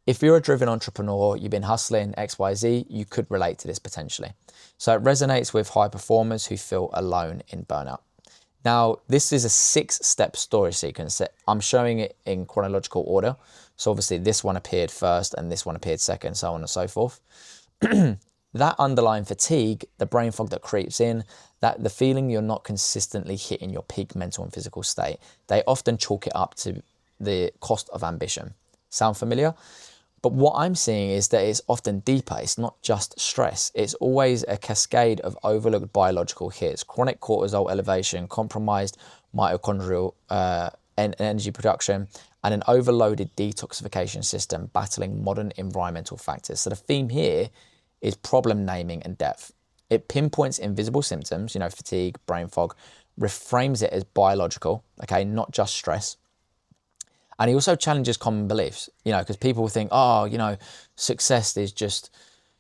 If you're a driven entrepreneur, you've been hustling XYZ, you could relate to this potentially. So it resonates with high performers who feel alone in burnout. Now, this is a 6-step story sequence that I'm showing it in chronological order. So obviously this one appeared first and this one appeared second, so on and so forth. That underlying fatigue, the brain fog that creeps in, that the feeling you're not consistently hitting your peak mental and physical state, they often chalk it up to the cost of ambition. Sound familiar? But what I'm seeing is that it's often deeper. It's not just stress. It's always a cascade of overlooked biological hits, chronic cortisol elevation, compromised mitochondrial energy production, and an overloaded detoxification system battling modern environmental factors. So the theme here is problem naming and depth. It pinpoints invisible symptoms, you know, fatigue, brain fog, reframes it as biological, okay, not just stress. And he also challenges common beliefs, you know, because people think, oh, you know, success is just,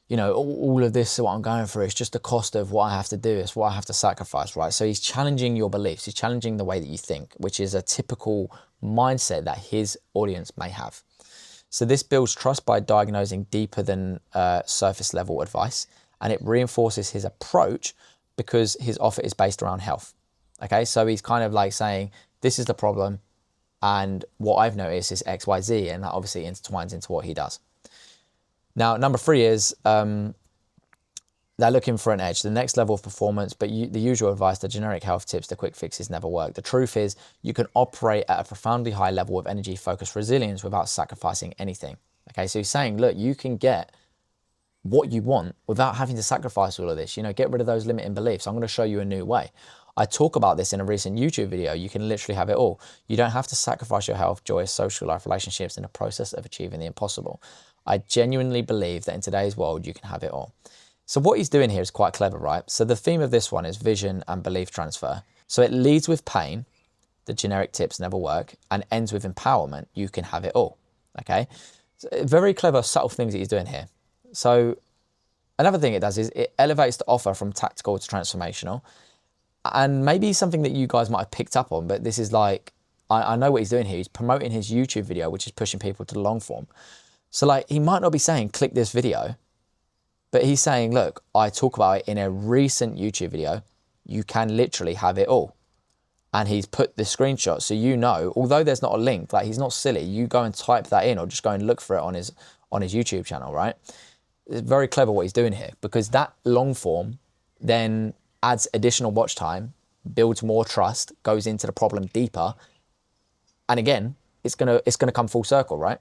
you know, all of this, what I'm going through, it's just the cost of what I have to do, it's what I have to sacrifice, right? So he's challenging your beliefs, he's challenging the way that you think, which is a typical mindset that his audience may have. So this builds trust by diagnosing deeper than surface level advice, and it reinforces his approach because his offer is based around health. Okay, so he's kind of like saying, this is the problem, and what I've noticed is X, Y, Z, and that obviously intertwines into what he does. Now, number 3 is they're looking for an edge, the next level of performance, but the usual advice, the generic health tips, the quick fixes never work. The truth is you can operate at a profoundly high level of energy, focus, resilience without sacrificing anything. Okay, so he's saying, look, you can get what you want without having to sacrifice all of this. You know, get rid of those limiting beliefs. I'm going to show you a new way. I talk about this in a recent YouTube video. You can literally have it all. You don't have to sacrifice your health, joy, social life, relationships in the process of achieving the impossible. I genuinely believe that in today's world, you can have it all. So what he's doing here is quite clever, right? So the theme of this one is vision and belief transfer. So it leads with pain, the generic tips never work, and ends with empowerment, you can have it all, okay? So very clever, subtle things that he's doing here. So another thing it does is it elevates the offer from tactical to transformational. And maybe something that you guys might have picked up on, but this is like, I know what he's doing here. He's promoting his YouTube video, which is pushing people to the long form. So like, he might not be saying, click this video, but he's saying, look, I talk about it in a recent YouTube video. You can literally have it all. And he's put the screenshot. So, you know, although there's not a link, like he's not silly, you go and type that in or just go and look for it on his YouTube channel, right? It's very clever what he's doing here, because that long form then adds additional watch time, builds more trust, goes into the problem deeper. And again, it's gonna come full circle, right?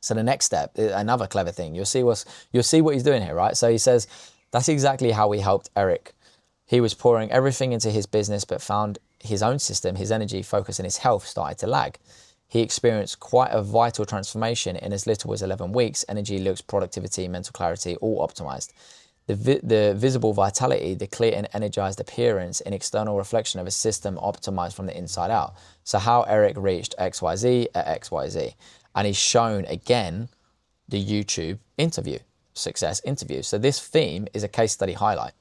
So the next step, another clever thing, you'll see what he's doing here, right? So he says, that's exactly how we helped Eric. He was pouring everything into his business, but found his own system, his energy, focus, and his health started to lag. He experienced quite a vital transformation in as little as 11 weeks. Energy, looks, productivity, mental clarity, all optimized. The visible vitality, the clear and energized appearance, an external reflection of a system optimized from the inside out. So how Eric reached XYZ at XYZ. And he's shown again the YouTube interview, success interview. So this theme is a case study highlight.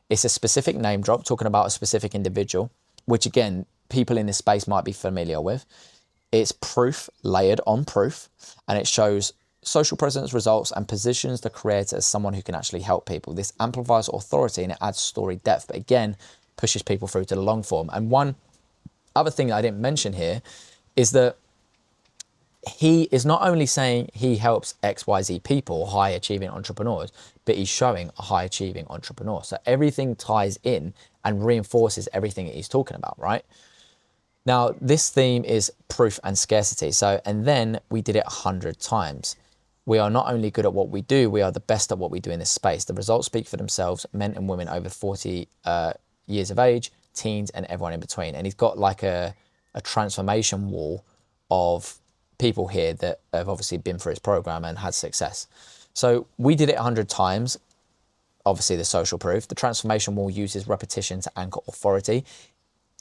It's a specific name drop talking about a specific individual, which again, people in this space might be familiar with. It's proof layered on proof, and it shows social presence, results, and positions the creator as someone who can actually help people. This amplifies authority and it adds story depth, but again, pushes people through to the long form. And one other thing that I didn't mention here is that he is not only saying he helps XYZ people, high achieving entrepreneurs, but he's showing a high achieving entrepreneur. So everything ties in and reinforces everything that he's talking about, right? Now, this theme is proof and scarcity. So, and then we did it 100 times. We are not only good at what we do, we are the best at what we do in this space. The results speak for themselves, men and women over 40 years of age, teens and everyone in between. And he's got like a transformation wall of people here that have obviously been through his program and had success. So we did it 100 times. Obviously the social proof. The transformation wall uses repetition to anchor authority.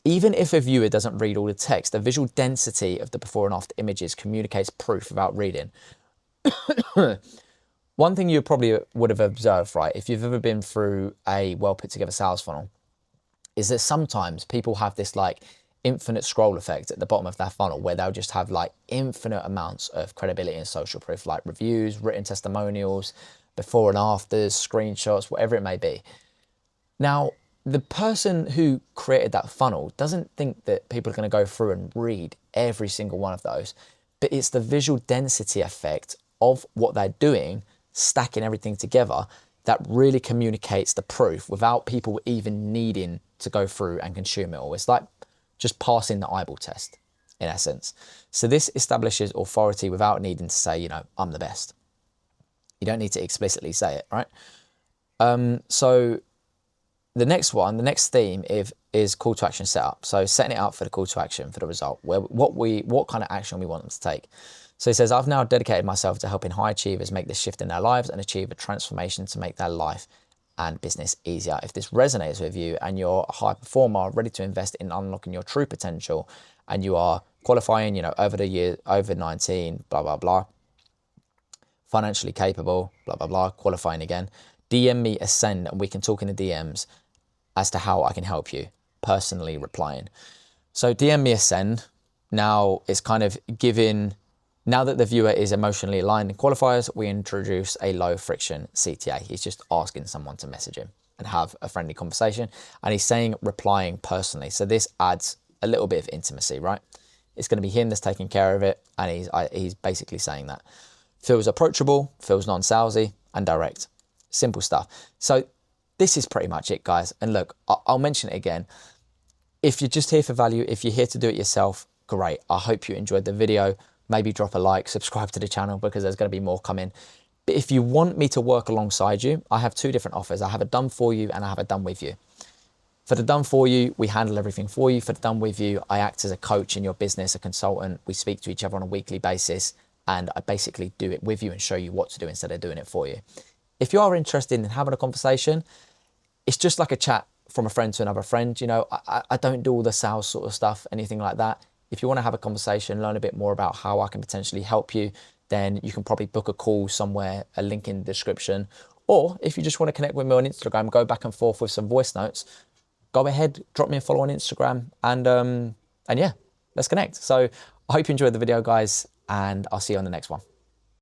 Even if a viewer doesn't read all the text, the visual density of the before and after images communicates proof without reading. One thing you probably would have observed, right, if you've ever been through a well put together sales funnel, is that sometimes people have this like infinite scroll effect at the bottom of their funnel where they'll just have like infinite amounts of credibility and social proof, like reviews, written testimonials, before and afters, screenshots, whatever it may be. Now, the person who created that funnel doesn't think that people are going to go through and read every single one of those, but it's the visual density effect of what they're doing, stacking everything together, that really communicates the proof without people even needing to go through and consume it all. It's like just passing the eyeball test, in essence. So this establishes authority without needing to say, you know, I'm the best. You don't need to explicitly say it, right? So the next one, the next theme is call to action setup. So setting it up for the call to action for the result, where what kind of action we want them to take. So he says, I've now dedicated myself to helping high achievers make this shift in their lives and achieve a transformation to make their life and business easier. If this resonates with you and you're a high performer, ready to invest in unlocking your true potential, and you are qualifying, you know, over the year, over 19, blah, blah, blah, financially capable, blah, blah, blah, qualifying again, DM me Ascend and we can talk in the DMs as to how I can help you, personally replying. So DM me Ascend. Now it's kind of giving, now that the viewer is emotionally aligned and qualifiers, we introduce a low friction CTA. He's just asking someone to message him and have a friendly conversation. And he's saying replying personally. So this adds a little bit of intimacy, right? It's going to be him that's taking care of it. And he's basically saying that. Feels approachable, feels non-salesy and direct. Simple stuff. So this is pretty much it, guys. And look, I'll mention it again. If you're just here for value, if you're here to do it yourself, great. I hope you enjoyed the video. Maybe drop a like, subscribe to the channel because there's going to be more coming. But if you want me to work alongside you, I have two different offers. I have a done for you and I have a done with you. For the done for you, we handle everything for you. For the done with you, I act as a coach in your business, a consultant. We speak to each other on a weekly basis and I basically do it with you and show you what to do instead of doing it for you. If you are interested in having a conversation, it's just like a chat from a friend to another friend. You know, I don't do all the sales sort of stuff, anything like that. If you want to have a conversation, learn a bit more about how I can potentially help you, then you can probably book a call somewhere, a link in the description. Or if you just want to connect with me on Instagram, go back and forth with some voice notes, go ahead, drop me a follow on Instagram and yeah, let's connect. So I hope you enjoyed the video, guys, and I'll see you on the next one.